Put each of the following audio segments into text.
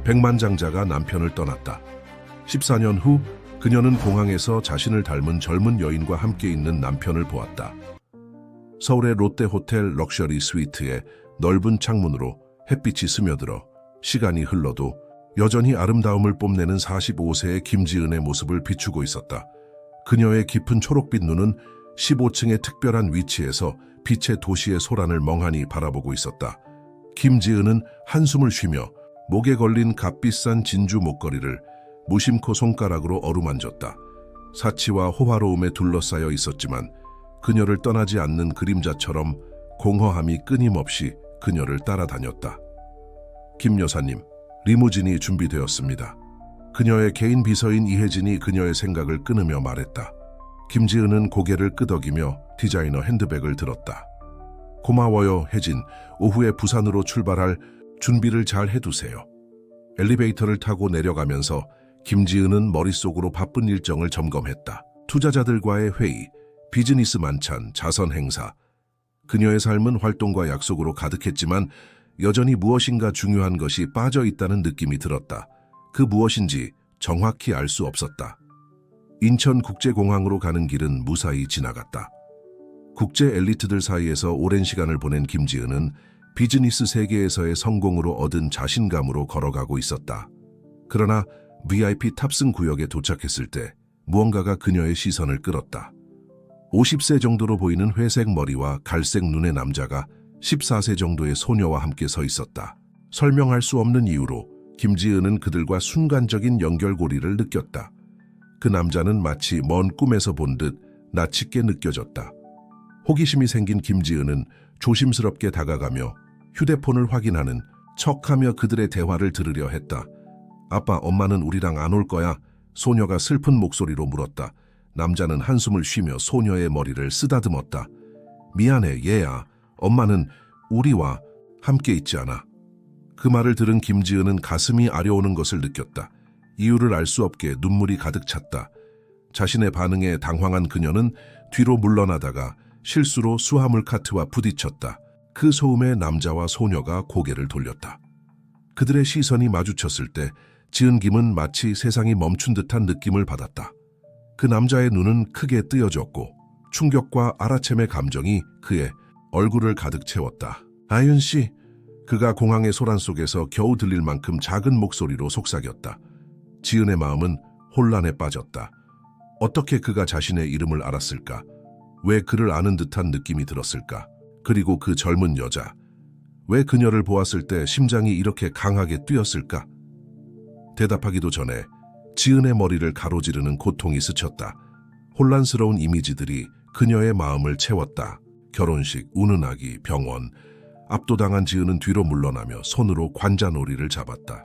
백만장자가 남편을 떠났다. 14년 후 그녀는 공항에서 자신을 닮은 젊은 여인과 함께 있는 남편을 보았다. 서울의 롯데호텔 럭셔리 스위트의 넓은 창문으로 햇빛이 스며들어 시간이 흘러도 여전히 아름다움을 뽐내는 45세의 김지은의 모습을 비추고 있었다. 그녀의 깊은 초록빛 눈은 15층의 특별한 위치에서 빛의 도시의 소란을 멍하니 바라보고 있었다. 김지은은 한숨을 쉬며 목에 걸린 값비싼 진주 목걸이를 무심코 손가락으로 어루만졌다. 사치와 호화로움에 둘러싸여 있었지만 그녀를 떠나지 않는 그림자처럼 공허함이 끊임없이 그녀를 따라다녔다. 김 여사님, 리무진이 준비되었습니다. 그녀의 개인 비서인 이혜진이 그녀의 생각을 끊으며 말했다. 김지은은 고개를 끄덕이며 디자이너 핸드백을 들었다. 고마워요, 혜진. 오후에 부산으로 출발할 준비를 잘 해두세요. 엘리베이터를 타고 내려가면서 김지은은 머릿속으로 바쁜 일정을 점검했다. 투자자들과의 회의, 비즈니스 만찬, 자선 행사. 그녀의 삶은 활동과 약속으로 가득했지만 여전히 무엇인가 중요한 것이 빠져 있다는 느낌이 들었다. 그 무엇인지 정확히 알 수 없었다. 인천국제공항으로 가는 길은 무사히 지나갔다. 국제 엘리트들 사이에서 오랜 시간을 보낸 김지은은 비즈니스 세계에서의 성공으로 얻은 자신감으로 걸어가고 있었다. 그러나 VIP 탑승 구역에 도착했을 때 무언가가 그녀의 시선을 끌었다. 50세 정도로 보이는 회색 머리와 갈색 눈의 남자가 14세 정도의 소녀와 함께 서 있었다. 설명할 수 없는 이유로 김지은은 그들과 순간적인 연결고리를 느꼈다. 그 남자는 마치 먼 꿈에서 본 듯 낯섦게 느껴졌다. 호기심이 생긴 김지은은 조심스럽게 다가가며 휴대폰을 확인하는 척하며 그들의 대화를 들으려 했다. 아빠, 엄마는 우리랑 안 올 거야? 소녀가 슬픈 목소리로 물었다. 남자는 한숨을 쉬며 소녀의 머리를 쓰다듬었다. 미안해, 얘야. 엄마는 우리와 함께 있지 않아. 그 말을 들은 김지은은 가슴이 아려오는 것을 느꼈다. 이유를 알 수 없게 눈물이 가득 찼다. 자신의 반응에 당황한 그녀는 뒤로 물러나다가 실수로 수화물 카트와 부딪혔다. 그 소음에 남자와 소녀가 고개를 돌렸다. 그들의 시선이 마주쳤을 때 지은 김은 마치 세상이 멈춘 듯한 느낌을 받았다. 그 남자의 눈은 크게 뜨여졌고 충격과 알아챈의 감정이 그의 얼굴을 가득 채웠다. 아윤 씨, 그가 공항의 소란 속에서 겨우 들릴 만큼 작은 목소리로 속삭였다. 지은의 마음은 혼란에 빠졌다. 어떻게 그가 자신의 이름을 알았을까? 왜 그를 아는 듯한 느낌이 들었을까? 그리고 그 젊은 여자, 왜 그녀를 보았을 때 심장이 이렇게 강하게 뛰었을까? 대답하기도 전에 지은의 머리를 가로지르는 고통이 스쳤다. 혼란스러운 이미지들이 그녀의 마음을 채웠다. 결혼식, 우는 아기, 병원. 압도당한 지은은 뒤로 물러나며 손으로 관자놀이를 잡았다.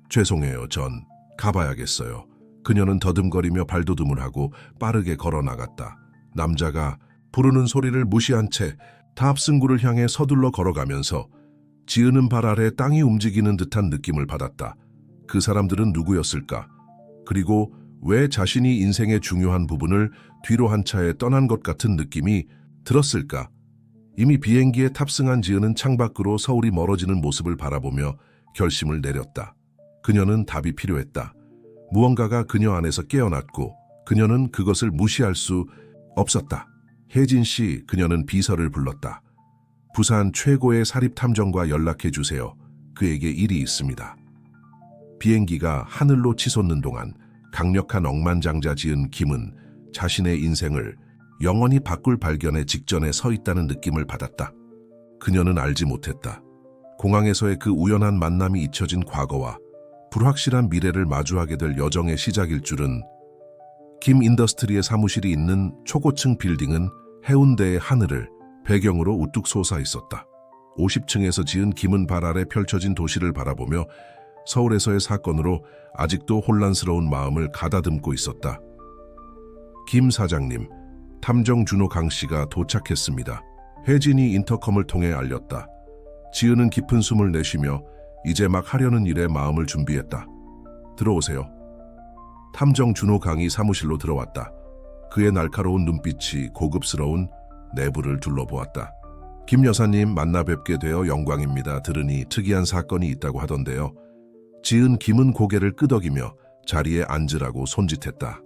죄송해요, 전 가봐야겠어요. 그녀는 더듬거리며 발돋움을 하고 빠르게 걸어나갔다. 남자가 부르는 소리를 무시한 채 탑승구를 향해 서둘러 걸어가면서 지은은 발 아래 땅이 움직이는 듯한 느낌을 받았다. 그 사람들은 누구였을까? 그리고 왜 자신이 인생의 중요한 부분을 뒤로 한 차에 떠난 것 같은 느낌이 들었을까? 이미 비행기에 탑승한 지은은 창밖으로 서울이 멀어지는 모습을 바라보며 결심을 내렸다. 그녀는 답이 필요했다. 무언가가 그녀 안에서 깨어났고 그녀는 그것을 무시할 수 없었다. 혜진 씨, 그녀는 비서를 불렀다. 부산 최고의 사립탐정과 연락해 주세요. 그에게 일이 있습니다. 비행기가 하늘로 치솟는 동안 강력한 억만장자 지은 김은 자신의 인생을 영원히 바꿀 발견의 직전에 서 있다는 느낌을 받았다. 그녀는 알지 못했다. 공항에서의 그 우연한 만남이 잊혀진 과거와 불확실한 미래를 마주하게 될 여정의 시작일 줄은. 김 인더스트리의 사무실이 있는 초고층 빌딩은 해운대의 하늘을 배경으로 우뚝 솟아 있었다. 50층에서 지은 김은 발 아래 펼쳐진 도시를 바라보며 서울에서의 사건으로 아직도 혼란스러운 마음을 가다듬고 있었다. 김 사장님, 탐정 준호 강 씨가 도착했습니다. 혜진이 인터컴을 통해 알렸다. 지은은 깊은 숨을 내쉬며 이제 막 하려는 일에 마음을 준비했다. 들어오세요. 탐정 준호 강이 사무실로 들어왔다. 그의 날카로운 눈빛이 고급스러운 내부를 둘러보았다. 김 여사님, 만나 뵙게 되어 영광입니다. 들으니 특이한 사건이 있다고 하던데요. 지은 김은 고개를 끄덕이며 자리에 앉으라고 손짓했다.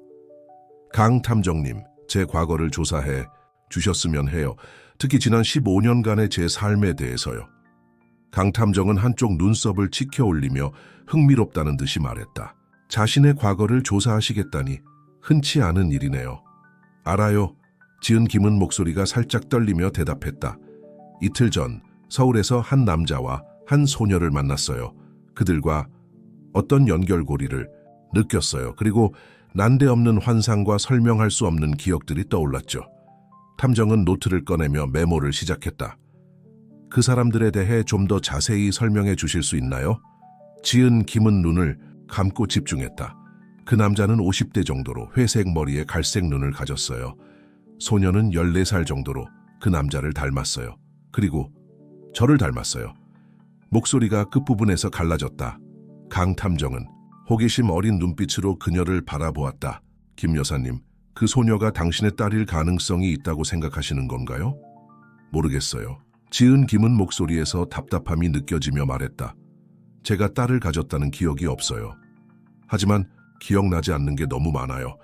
강 탐정님, 제 과거를 조사해 주셨으면 해요. 특히 지난 15년간의 제 삶에 대해서요. 강 탐정은 한쪽 눈썹을 치켜 올리며 흥미롭다는 듯이 말했다. 자신의 과거를 조사하시겠다니 흔치 않은 일이네요. 알아요. 지은 김은 목소리가 살짝 떨리며 대답했다. 이틀 전 서울에서 한 남자와 한 소녀를 만났어요. 그들과 어떤 연결고리를 느꼈어요. 그리고 난데없는 환상과 설명할 수 없는 기억들이 떠올랐죠. 탐정은 노트를 꺼내며 메모를 시작했다. 그 사람들에 대해 좀 더 자세히 설명해 주실 수 있나요? 지은 김은 눈을 감고 집중했다. 그 남자는 50대 정도로 회색 머리에 갈색 눈을 가졌어요. 소녀는 14살 정도로 그 남자를 닮았어요. 그리고 저를 닮았어요. 목소리가 끝부분에서 갈라졌다. 강 탐정은 호기심 어린 눈빛으로 그녀를 바라보았다. 김 여사님, 그 소녀가 당신의 딸일 가능성이 있다고 생각하시는 건가요? 모르겠어요. 지은 김은 목소리에서 답답함이 느껴지며 말했다. 제가 딸을 가졌다는 기억이 없어요. 하지만 기억나지 않는 게 너무 많아요.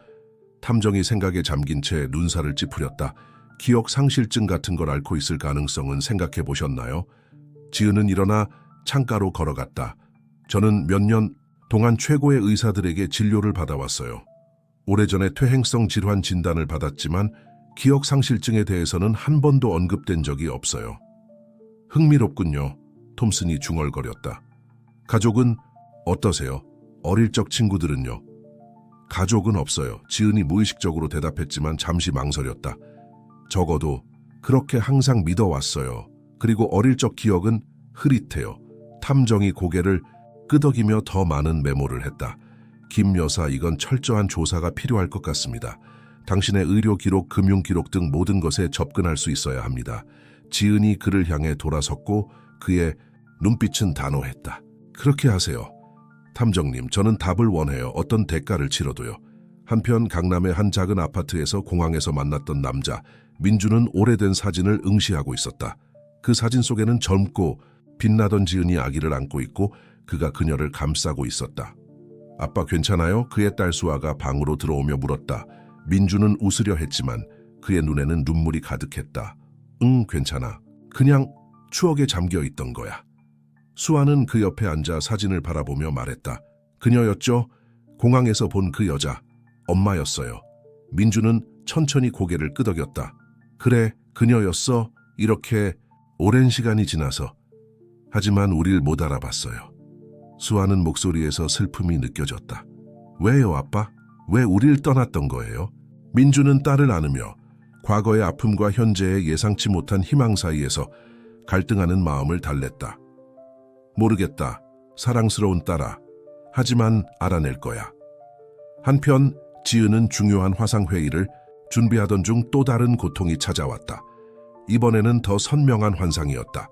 탐정이 생각에 잠긴 채 눈살을 찌푸렸다. 기억 상실증 같은 걸 앓고 있을 가능성은 생각해 보셨나요? 지은은 일어나 창가로 걸어갔다. 저는 몇 년 동안 최고의 의사들에게 진료를 받아왔어요. 오래전에 퇴행성 질환 진단을 받았지만 기억 상실증에 대해서는 한 번도 언급된 적이 없어요. 흥미롭군요. 톰슨이 중얼거렸다. 가족은 어떠세요? 어릴 적 친구들은요? 가족은 없어요. 지은이 무의식적으로 대답했지만 잠시 망설였다. 적어도 그렇게 항상 믿어왔어요. 그리고 어릴 적 기억은 흐릿해요. 탐정이 고개를 끄덕이며 더 많은 메모를 했다. 김 여사, 이건 철저한 조사가 필요할 것 같습니다. 당신의 의료 기록, 금융 기록 등 모든 것에 접근할 수 있어야 합니다. 지은이 그를 향해 돌아섰고 그의 눈빛은 단호했다. 그렇게 하세요. 탐정님, 저는 답을 원해요. 어떤 대가를 치러도요. 한편 강남의 한 작은 아파트에서 공항에서 만났던 남자 민주는 오래된 사진을 응시하고 있었다. 그 사진 속에는 젊고 빛나던 지은이 아기를 안고 있고 그가 그녀를 감싸고 있었다. 아빠 괜찮아요? 그의 딸 수아가 방으로 들어오며 물었다. 민주는 웃으려 했지만 그의 눈에는 눈물이 가득했다. 응, 괜찮아. 그냥 추억에 잠겨 있던 거야. 수아는 그 옆에 앉아 사진을 바라보며 말했다. 그녀였죠? 공항에서 본 그 여자. 엄마였어요. 민주는 천천히 고개를 끄덕였다. 그래, 그녀였어. 이렇게 오랜 시간이 지나서. 하지만 우릴 못 알아봤어요. 수아는 목소리에서 슬픔이 느껴졌다. 왜요, 아빠? 왜 우릴 떠났던 거예요? 민주는 딸을 안으며 과거의 아픔과 현재의 예상치 못한 희망 사이에서 갈등하는 마음을 달랬다. 모르겠다. 사랑스러운 딸아. 하지만 알아낼 거야. 한편 지은은 중요한 화상회의를 준비하던 중 또 다른 고통이 찾아왔다. 이번에는 더 선명한 환상이었다.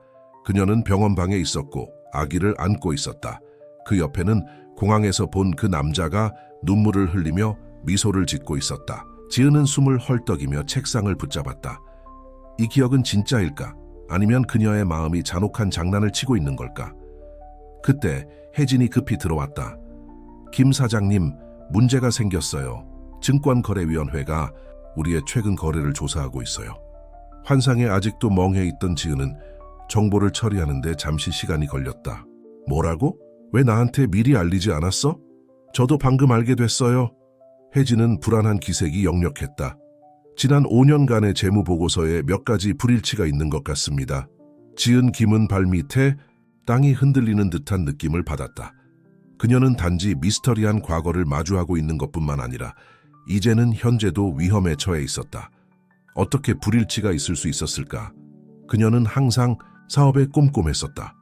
그녀는 병원방에 있었고 아기를 안고 있었다. 그 옆에는 공항에서 본 그 남자가 눈물을 흘리며 미소를 짓고 있었다. 지은은 숨을 헐떡이며 책상을 붙잡았다. 이 기억은 진짜일까? 아니면 그녀의 마음이 잔혹한 장난을 치고 있는 걸까? 그때 혜진이 급히 들어왔다. 김 사장님, 문제가 생겼어요. 증권거래위원회가 우리의 최근 거래를 조사하고 있어요. 환상에 아직도 멍해 있던 지은은 정보를 처리하는데 잠시 시간이 걸렸다. 뭐라고? 왜 나한테 미리 알리지 않았어? 저도 방금 알게 됐어요. 혜진은 불안한 기색이 역력했다. 지난 5년간의 재무보고서에 몇 가지 불일치가 있는 것 같습니다. 지은 김은 발밑에 땅이 흔들리는 듯한 느낌을 받았다. 그녀는 단지 미스터리한 과거를 마주하고 있는 것뿐만 아니라 이제는 현재도 위험에 처해 있었다. 어떻게 불일치가 있을 수 있었을까? 그녀는 항상 사업에 꼼꼼했었다.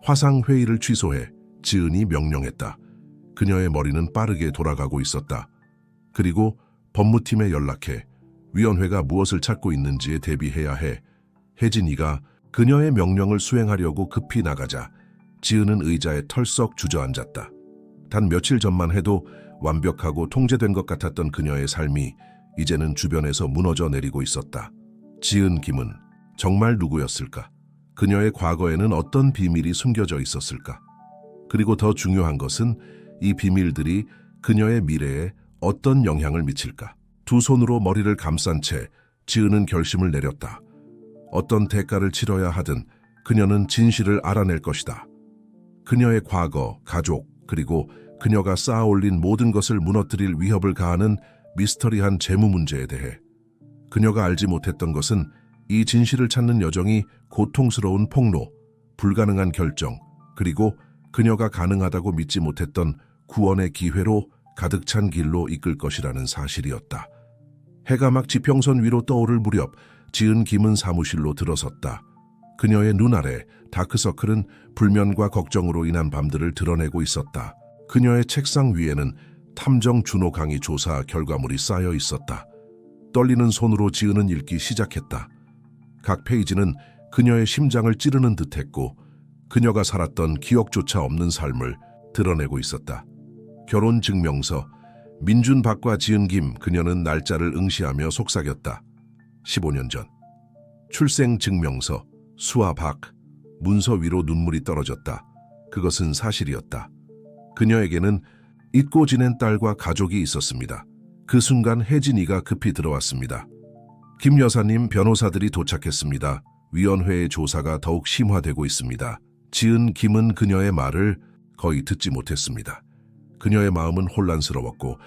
화상회의를 취소해 지은이 명령했다. 그녀의 머리는 빠르게 돌아가고 있었다. 그리고 법무팀에 연락해 위원회가 무엇을 찾고 있는지에 대비해야 해. 혜진이가 그녀의 명령을 수행하려고 급히 나가자 지은은 의자에 털썩 주저앉았다. 단 며칠 전만 해도 완벽하고 통제된 것 같았던 그녀의 삶이 이제는 주변에서 무너져 내리고 있었다. 지은 김은 정말 누구였을까? 그녀의 과거에는 어떤 비밀이 숨겨져 있었을까? 그리고 더 중요한 것은 이 비밀들이 그녀의 미래에 어떤 영향을 미칠까. 두 손으로 머리를 감싼 채 지은은 결심을 내렸다. 어떤 대가를 치러야 하든 그녀는 진실을 알아낼 것이다. 그녀의 과거, 가족, 그리고 그녀가 쌓아올린 모든 것을 무너뜨릴 위협을 가하는 미스터리한 재무 문제에 대해. 그녀가 알지 못했던 것은 이 진실을 찾는 여정이 고통스러운 폭로, 불가능한 결정, 그리고 그녀가 가능하다고 믿지 못했던 구원의 기회로 가득 찬 길로 이끌 것이라는 사실이었다. 해가 막 지평선 위로 떠오를 무렵 지은 김은 사무실로 들어섰다. 그녀의 눈 아래 다크서클은 불면과 걱정으로 인한 밤들을 드러내고 있었다. 그녀의 책상 위에는 탐정 준호 강의 조사 결과물이 쌓여 있었다. 떨리는 손으로 지은은 읽기 시작했다. 각 페이지는 그녀의 심장을 찌르는 듯했고 그녀가 살았던 기억조차 없는 삶을 드러내고 있었다. 결혼 증명서, 민준 박과 지은 김, 그녀는 날짜를 응시하며 속삭였다. 15년 전. 출생 증명서, 수아 박, 문서 위로 눈물이 떨어졌다. 그것은 사실이었다. 그녀에게는 잊고 지낸 딸과 가족이 있었습니다. 그 순간 혜진이가 급히 들어왔습니다. 김 여사님, 변호사들이 도착했습니다. 위원회의 조사가 더욱 심화되고 있습니다. 지은 김은 그녀의 말을 거의 듣지 못했습니다. 그녀의 마음은 혼란스러웠고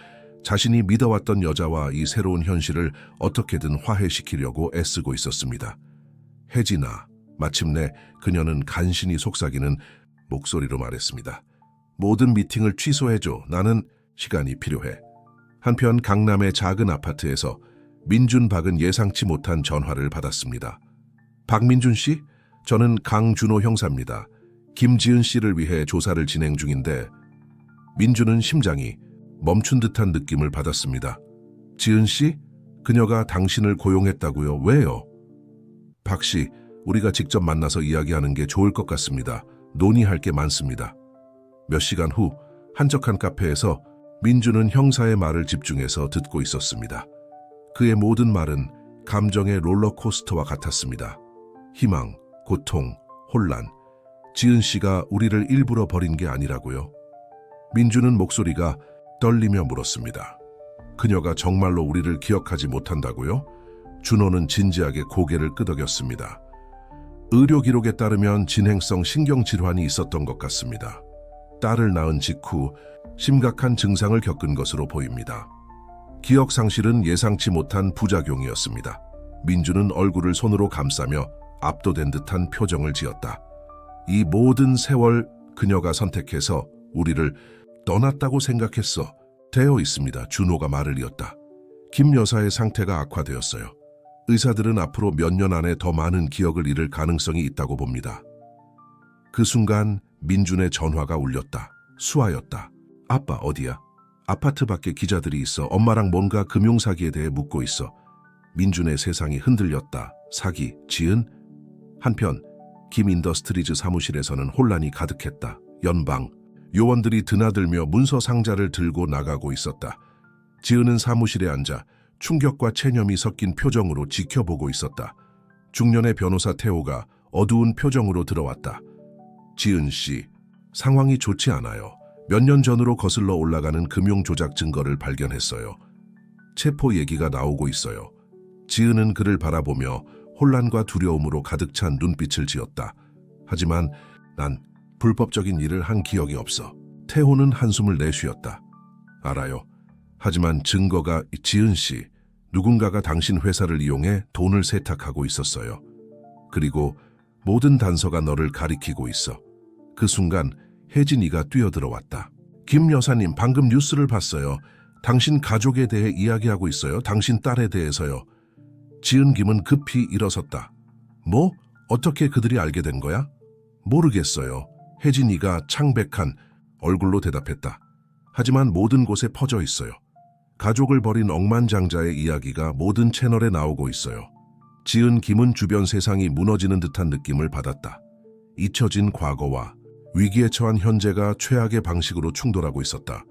자신이 믿어왔던 여자와 이 새로운 현실을 어떻게든 화해시키려고 애쓰고 있었습니다. 혜진아, 마침내 그녀는 간신히 속삭이는 목소리로 말했습니다. 모든 미팅을 취소해줘. 나는 시간이 필요해. 한편 강남의 작은 아파트에서 민준 박은 예상치 못한 전화를 받았습니다. 박민준 씨? 저는 강준호 형사입니다. 김지은 씨를 위해 조사를 진행 중인데. 민준은 심장이 멈춘 듯한 느낌을 받았습니다. 지은 씨? 그녀가 당신을 고용했다고요? 왜요? 박 씨, 우리가 직접 만나서 이야기하는 게 좋을 것 같습니다. 논의할 게 많습니다. 몇 시간 후 한적한 카페에서 민준은 형사의 말을 집중해서 듣고 있었습니다. 그의 모든 말은 감정의 롤러코스터와 같았습니다. 희망, 고통, 혼란. 지은 씨가 우리를 일부러 버린 게 아니라고요? 민준은 목소리가 떨리며 물었습니다. 그녀가 정말로 우리를 기억하지 못한다고요? 준호는 진지하게 고개를 끄덕였습니다. 의료 기록에 따르면 진행성 신경질환이 있었던 것 같습니다. 딸을 낳은 직후 심각한 증상을 겪은 것으로 보입니다. 기억 상실은 예상치 못한 부작용이었습니다. 민준은 얼굴을 손으로 감싸며 압도된 듯한 표정을 지었다. 이 모든 세월 그녀가 선택해서 우리를 떠났다고 생각했어. 되어 있습니다. 준호가 말을 이었다. 김 여사의 상태가 악화되었어요. 의사들은 앞으로 몇 년 안에 더 많은 기억을 잃을 가능성이 있다고 봅니다. 그 순간 민준의 전화가 울렸다. 수아였다. 아빠 어디야? 아파트 밖에 기자들이 있어. 엄마랑 뭔가 금융사기에 대해 묻고 있어. 민준의 세상이 흔들렸다. 사기, 지은? 한편 김인더스트리즈 사무실에서는 혼란이 가득했다. 연방, 요원들이 드나들며 문서 상자를 들고 나가고 있었다. 지은은 사무실에 앉아 충격과 체념이 섞인 표정으로 지켜보고 있었다. 중년의 변호사 태호가 어두운 표정으로 들어왔다. 지은 씨, 상황이 좋지 않아요. 몇 년 전으로 거슬러 올라가는 금융조작 증거를 발견했어요. 체포 얘기가 나오고 있어요. 지은은 그를 바라보며 혼란과 두려움으로 가득 찬 눈빛을 지었다. 하지만 난 불법적인 일을 한 기억이 없어. 태호는 한숨을 내쉬었다. 알아요. 하지만 증거가 지은 씨, 누군가가 당신 회사를 이용해 돈을 세탁하고 있었어요. 그리고 모든 단서가 너를 가리키고 있어. 그 순간 혜진이가 뛰어들어왔다. 김 여사님, 방금 뉴스를 봤어요. 당신 가족에 대해 이야기하고 있어요. 당신 딸에 대해서요. 지은 김은 급히 일어섰다. 뭐? 어떻게 그들이 알게 된 거야? 모르겠어요. 혜진이가 창백한 얼굴로 대답했다. 하지만 모든 곳에 퍼져 있어요. 가족을 버린 억만장자의 이야기가 모든 채널에 나오고 있어요. 지은 김은 주변 세상이 무너지는 듯한 느낌을 받았다. 잊혀진 과거와 위기에 처한 현재가 최악의 방식으로 충돌하고 있었다.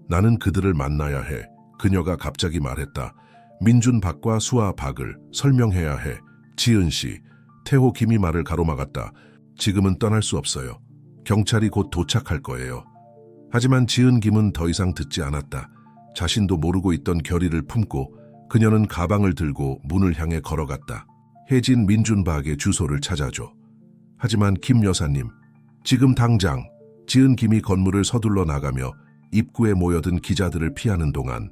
나는 그들을 만나야 해. 그녀가 갑자기 말했다. 민준 박과 수아 박을 설명해야 해. 지은 씨, 태호 김이 말을 가로막았다. 지금은 떠날 수 없어요. 경찰이 곧 도착할 거예요. 하지만 지은 김은 더 이상 듣지 않았다. 자신도 모르고 있던 결의를 품고 그녀는 가방을 들고 문을 향해 걸어갔다. 혜진 민준박의 주소를 찾아줘. 하지만 김 여사님, 지금 당장. 지은 김이 건물을 서둘러 나가며 입구에 모여든 기자들을 피하는 동안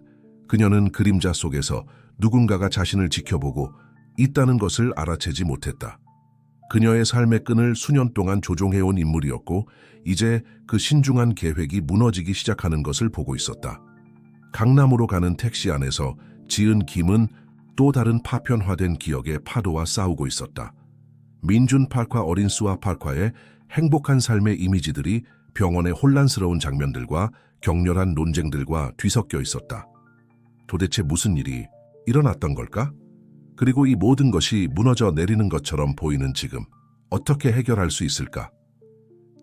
그녀는 그림자 속에서 누군가가 자신을 지켜보고 있다는 것을 알아채지 못했다. 그녀의 삶의 끈을 수년 동안 조종해온 인물이었고 이제 그 신중한 계획이 무너지기 시작하는 것을 보고 있었다. 강남으로 가는 택시 안에서 지은 김은 또 다른 파편화된 기억의 파도와 싸우고 있었다. 민준 파크와 어린 수아 파크와의 행복한 삶의 이미지들이 병원의 혼란스러운 장면들과 격렬한 논쟁들과 뒤섞여 있었다. 도대체 무슨 일이 일어났던 걸까? 그리고 이 모든 것이 무너져 내리는 것처럼 보이는 지금 어떻게 해결할 수 있을까?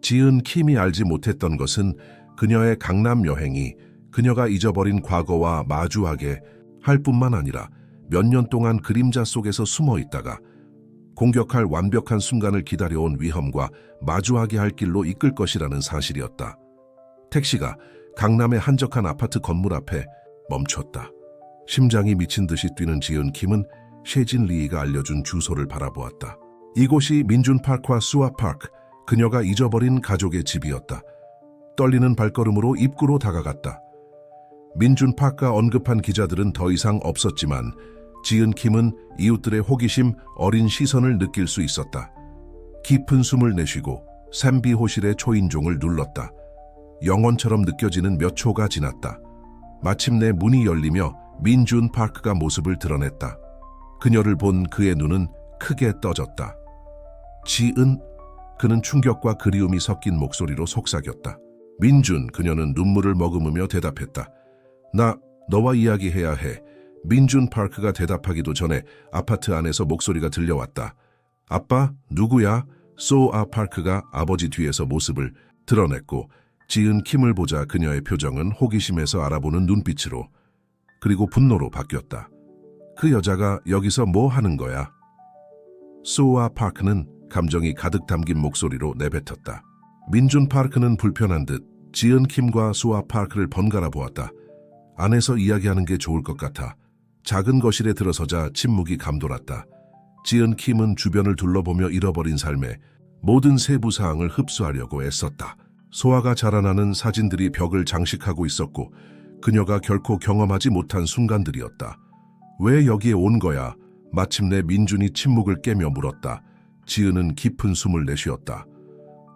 지은 킴이 알지 못했던 것은 그녀의 강남 여행이 그녀가 잊어버린 과거와 마주하게 할 뿐만 아니라 몇 년 동안 그림자 속에서 숨어 있다가 공격할 완벽한 순간을 기다려온 위험과 마주하게 할 길로 이끌 것이라는 사실이었다. 택시가 강남의 한적한 아파트 건물 앞에 멈췄다. 심장이 미친 듯이 뛰는 지은 킴은 셰진 리가 알려준 주소를 바라보았다. 이곳이 민준 파크와 수아 파크, 그녀가 잊어버린 가족의 집이었다. 떨리는 발걸음으로 입구로 다가갔다. 민준 파크가 언급한 기자들은 더 이상 없었지만 지은 킴은 이웃들의 호기심, 어린 시선을 느낄 수 있었다. 깊은 숨을 내쉬고 샘비호실의 초인종을 눌렀다. 영원처럼 느껴지는 몇 초가 지났다. 마침내 문이 열리며 민준 파크가 모습을 드러냈다. 그녀를 본 그의 눈은 크게 떠졌다. 지은? 그는 충격과 그리움이 섞인 목소리로 속삭였다. 민준, 그녀는 눈물을 머금으며 대답했다. 나 너와 이야기해야 해. 민준 파크가 대답하기도 전에 아파트 안에서 목소리가 들려왔다. 아빠, 누구야? 소아 파크가 아버지 뒤에서 모습을 드러냈고 지은 킴을 보자 그녀의 표정은 호기심에서 알아보는 눈빛으로 그리고 분노로 바뀌었다. 그 여자가 여기서 뭐 하는 거야? 소아 파크는 감정이 가득 담긴 목소리로 내뱉었다. 민준 파크는 불편한 듯 지은 킴과 소아 파크를 번갈아 보았다. 안에서 이야기하는 게 좋을 것 같아. 작은 거실에 들어서자 침묵이 감돌았다. 지은 킴은 주변을 둘러보며 잃어버린 삶의 모든 세부 사항을 흡수하려고 애썼다. 소아가 자라나는 사진들이 벽을 장식하고 있었고 그녀가 결코 경험하지 못한 순간들이었다. 왜 여기에 온 거야? 마침내 민준이 침묵을 깨며 물었다. 지은은 깊은 숨을 내쉬었다.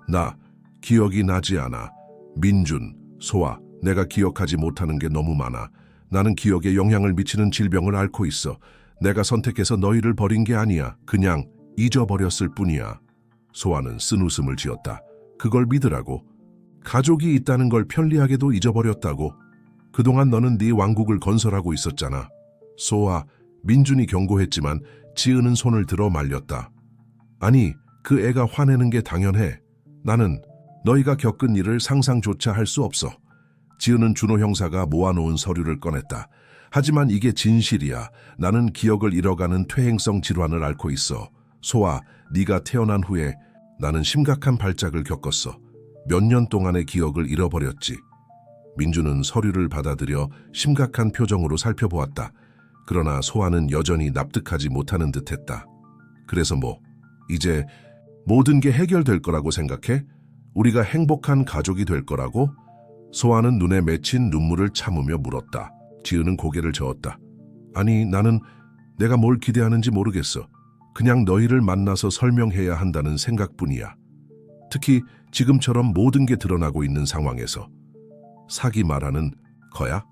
나 기억이 나지 않아. 민준, 소아, 내가 기억하지 못하는 게 너무 많아. 나는 기억에 영향을 미치는 질병을 앓고 있어. 내가 선택해서 너희를 버린 게 아니야. 그냥 잊어버렸을 뿐이야. 소아는 쓴웃음을 지었다. 그걸 믿으라고. 가족이 있다는 걸 편리하게도 잊어버렸다고. 그동안 너는 네 왕국을 건설하고 있었잖아. 소아, 민준이 경고했지만 지은은 손을 들어 말렸다. 아니, 그 애가 화내는 게 당연해. 나는 너희가 겪은 일을 상상조차 할 수 없어. 지은은 준호 형사가 모아놓은 서류를 꺼냈다. 하지만 이게 진실이야. 나는 기억을 잃어가는 퇴행성 질환을 앓고 있어. 소아, 네가 태어난 후에 나는 심각한 발작을 겪었어. 몇 년 동안의 기억을 잃어버렸지. 민준은 서류를 받아들여 심각한 표정으로 살펴보았다. 그러나 소아는 여전히 납득하지 못하는 듯했다. 그래서 뭐, 이제 모든 게 해결될 거라고 생각해? 우리가 행복한 가족이 될 거라고? 소아는 눈에 맺힌 눈물을 참으며 물었다. 지은은 고개를 저었다. 아니, 나는 내가 뭘 기대하는지 모르겠어. 그냥 너희를 만나서 설명해야 한다는 생각뿐이야. 특히 지금처럼 모든 게 드러나고 있는 상황에서. 사기 말하는 거야?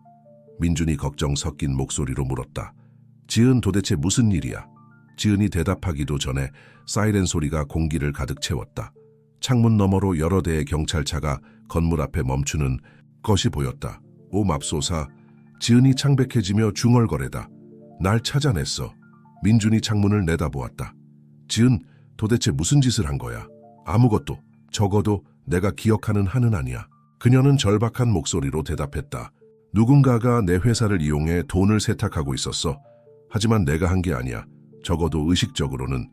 민준이 걱정 섞인 목소리로 물었다. 지은, 도대체 무슨 일이야? 지은이 대답하기도 전에 사이렌 소리가 공기를 가득 채웠다. 창문 너머로 여러 대의 경찰차가 건물 앞에 멈추는 것이 보였다. 오 맙소사. 지은이 창백해지며 중얼거리다. 날 찾아냈어. 민준이 창문을 내다보았다. 지은, 도대체 무슨 짓을 한 거야? 아무것도. 적어도 내가 기억하는 한은 아니야. 그녀는 절박한 목소리로 대답했다. 누군가가 내 회사를 이용해 돈을 세탁하고 있었어. 하지만 내가 한 게 아니야. 적어도 의식적으로는.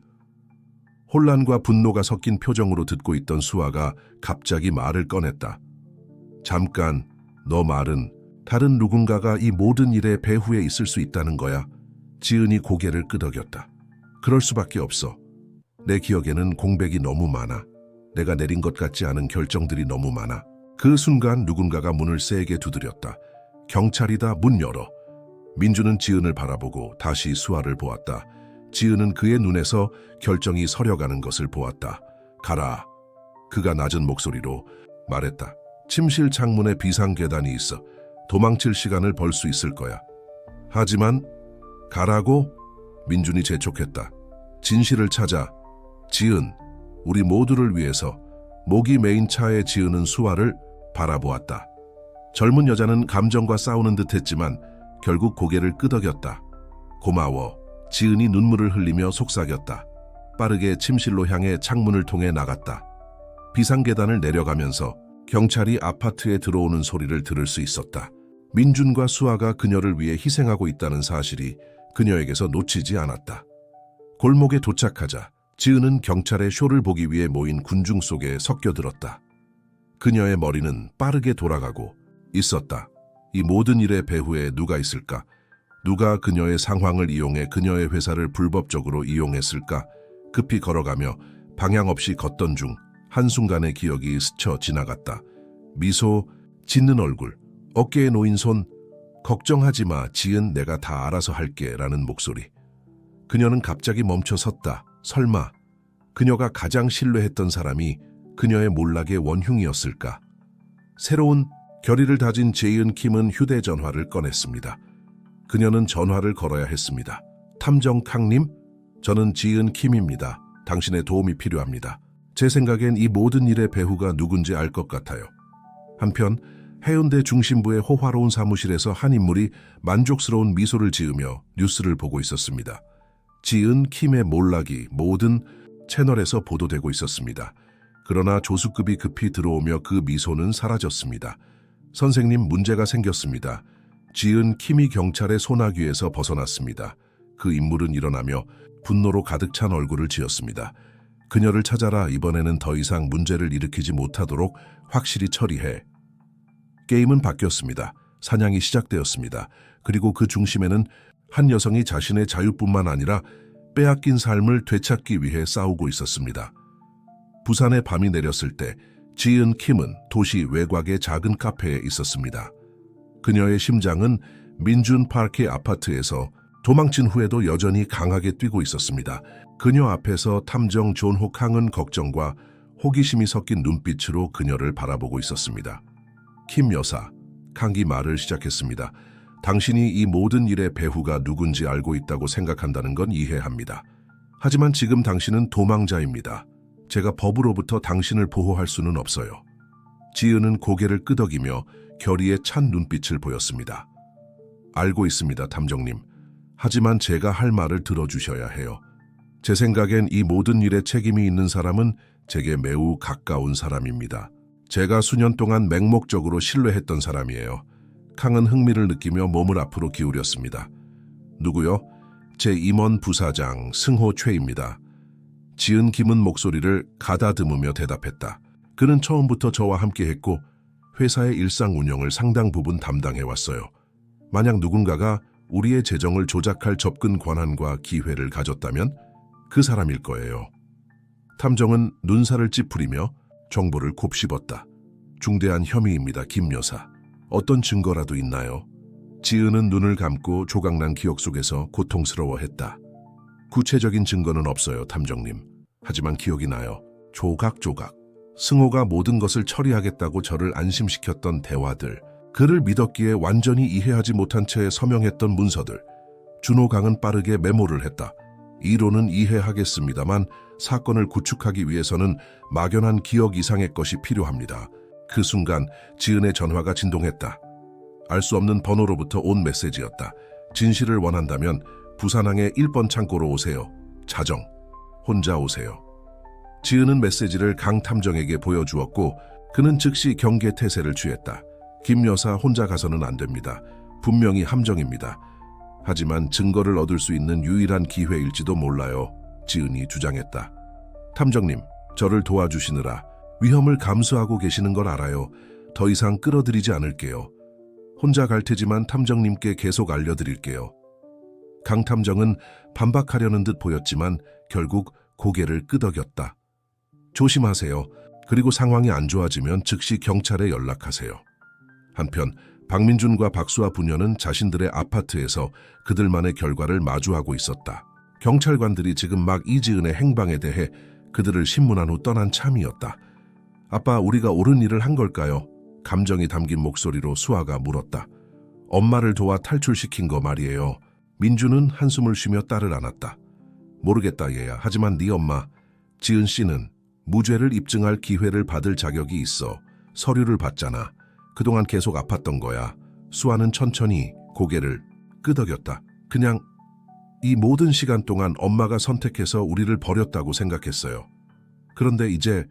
혼란과 분노가 섞인 표정으로 듣고 있던 수아가 갑자기 말을 꺼냈다. 잠깐, 너 말은 다른 누군가가 이 모든 일의 배후에 있을 수 있다는 거야? 지은이 고개를 끄덕였다. 그럴 수밖에 없어. 내 기억에는 공백이 너무 많아. 내가 내린 것 같지 않은 결정들이 너무 많아. 그 순간 누군가가 문을 세게 두드렸다. 경찰이다. 문 열어. 민주는 지은을 바라보고 다시 수아를 보았다. 지은은 그의 눈에서 결정이 서려가는 것을 보았다. 가라. 그가 낮은 목소리로 말했다. 침실 창문에 비상계단이 있어. 도망칠 시간을 벌 수 있을 거야. 하지만 가라고? 민준이 재촉했다. 진실을 찾아. 지은, 우리 모두를 위해서. 목이 메인 차에 지은은 수아를 바라보았다. 젊은 여자는 감정과 싸우는 듯했지만 결국 고개를 끄덕였다. 고마워. 지은이 눈물을 흘리며 속삭였다. 빠르게 침실로 향해 창문을 통해 나갔다. 비상계단을 내려가면서 경찰이 아파트에 들어오는 소리를 들을 수 있었다. 민준과 수아가 그녀를 위해 희생하고 있다는 사실이 그녀에게서 놓치지 않았다. 골목에 도착하자 지은은 경찰의 쇼를 보기 위해 모인 군중 속에 섞여들었다. 그녀의 머리는 빠르게 돌아가고 있었다. 이 모든 일의 배후에 누가 있을까? 누가 그녀의 상황을 이용해 그녀의 회사를 불법적으로 이용했을까? 급히 걸어가며 방향 없이 걷던 중 한순간의 기억이 스쳐 지나갔다. 미소, 짓는 얼굴, 어깨에 놓인 손, 걱정하지 마, 지은 내가 다 알아서 할게 라는 목소리. 그녀는 갑자기 멈춰 섰다. 설마 그녀가 가장 신뢰했던 사람이 그녀의 몰락의 원흉이었을까? 새로운 결의를 다진 지은 킴은 휴대전화를 꺼냈습니다. 그녀는 전화를 걸어야 했습니다. 탐정 캉님, 저는 지은 킴입니다. 당신의 도움이 필요합니다. 제 생각엔 이 모든 일의 배후가 누군지 알 것 같아요. 한편 해운대 중심부의 호화로운 사무실에서 한 인물이 만족스러운 미소를 지으며 뉴스를 보고 있었습니다. 지은 킴의 몰락이 모든 채널에서 보도되고 있었습니다. 그러나 조수급이 급히 들어오며 그 미소는 사라졌습니다. 선생님, 문제가 생겼습니다. 지은 킴이 경찰의 소나귀에서 벗어났습니다. 그 인물은 일어나며 분노로 가득 찬 얼굴을 지었습니다. 그녀를 찾아라. 이번에는 더 이상 문제를 일으키지 못하도록 확실히 처리해. 게임은 바뀌었습니다. 사냥이 시작되었습니다. 그리고 그 중심에는 한 여성이 자신의 자유뿐만 아니라 빼앗긴 삶을 되찾기 위해 싸우고 있었습니다. 부산에 밤이 내렸을 때 지은 킴은 도시 외곽의 작은 카페에 있었습니다. 그녀의 심장은 민준 파크의 아파트에서 도망친 후에도 여전히 강하게 뛰고 있었습니다. 그녀 앞에서 탐정 존 호캉은 걱정과 호기심이 섞인 눈빛으로 그녀를 바라보고 있었습니다. 킴 여사, 캉이 말을 시작했습니다. 당신이 이 모든 일의 배후가 누군지 알고 있다고 생각한다는 건 이해합니다. 하지만 지금 당신은 도망자입니다. 제가 법으로부터 당신을 보호할 수는 없어요. 지은은 고개를 끄덕이며 결의에 찬 눈빛을 보였습니다. 알고 있습니다, 탐정님. 하지만 제가 할 말을 들어주셔야 해요. 제 생각엔 이 모든 일에 책임이 있는 사람은 제게 매우 가까운 사람입니다. 제가 수년 동안 맹목적으로 신뢰했던 사람이에요. 캉은 흥미를 느끼며 몸을 앞으로 기울였습니다. 누구요? 제 임원 부사장 승호 최입니다. 지은 김은 목소리를 가다듬으며 대답했다. 그는 처음부터 저와 함께했고 회사의 일상 운영을 상당 부분 담당해왔어요. 만약 누군가가 우리의 재정을 조작할 접근 권한과 기회를 가졌다면 그 사람일 거예요. 탐정은 눈살을 찌푸리며 정보를 곱씹었다. 중대한 혐의입니다, 김 여사. 어떤 증거라도 있나요? 지은은 눈을 감고 조각난 기억 속에서 고통스러워했다. 구체적인 증거는 없어요, 탐정님. 하지만 기억이 나요. 조각조각. 승호가 모든 것을 처리하겠다고 저를 안심시켰던 대화들, 그를 믿었기에 완전히 이해하지 못한 채 서명했던 문서들. 준호강은 빠르게 메모를 했다. 이론은 이해하겠습니다만 사건을 구축하기 위해서는 막연한 기억 이상의 것이 필요합니다. 그 순간 지은의 전화가 진동했다. 알 수 없는 번호로부터 온 메시지였다. 진실을 원한다면 부산항의 1번 창고로 오세요. 자정. 혼자 오세요. 지은은 메시지를 강 탐정에게 보여주었고 그는 즉시 경계 태세를 취했다. 김 여사 혼자 가서는 안 됩니다. 분명히 함정입니다. 하지만 증거를 얻을 수 있는 유일한 기회일지도 몰라요. 지은이 주장했다. 탐정님, 저를 도와주시느라 위험을 감수하고 계시는 걸 알아요. 더 이상 끌어들이지 않을게요. 혼자 갈 테지만 탐정님께 계속 알려드릴게요. 강 탐정은 반박하려는 듯 보였지만 결국 고개를 끄덕였다. 조심하세요. 그리고 상황이 안 좋아지면 즉시 경찰에 연락하세요. 한편 박민준과 박수아 부녀는 자신들의 아파트에서 그들만의 결과를 마주하고 있었다. 경찰관들이 지금 막 이지은의 행방에 대해 그들을 신문한 후 떠난 참이었다. 아빠, 우리가 옳은 일을 한 걸까요? 감정이 담긴 목소리로 수아가 물었다. 엄마를 도와 탈출시킨 거 말이에요. 민주는 한숨을 쉬며 딸을 안았다. 모르겠다 얘야. 하지만 네 엄마 지은 씨는 무죄를 입증할 기회를 받을 자격이 있어. 서류를 봤잖아. 그동안 계속 아팠던 거야. 수아는 천천히 고개를 끄덕였다. 그냥 이 모든 시간 동안 엄마가 선택해서 우리를 버렸다고 생각했어요. 그런데 이제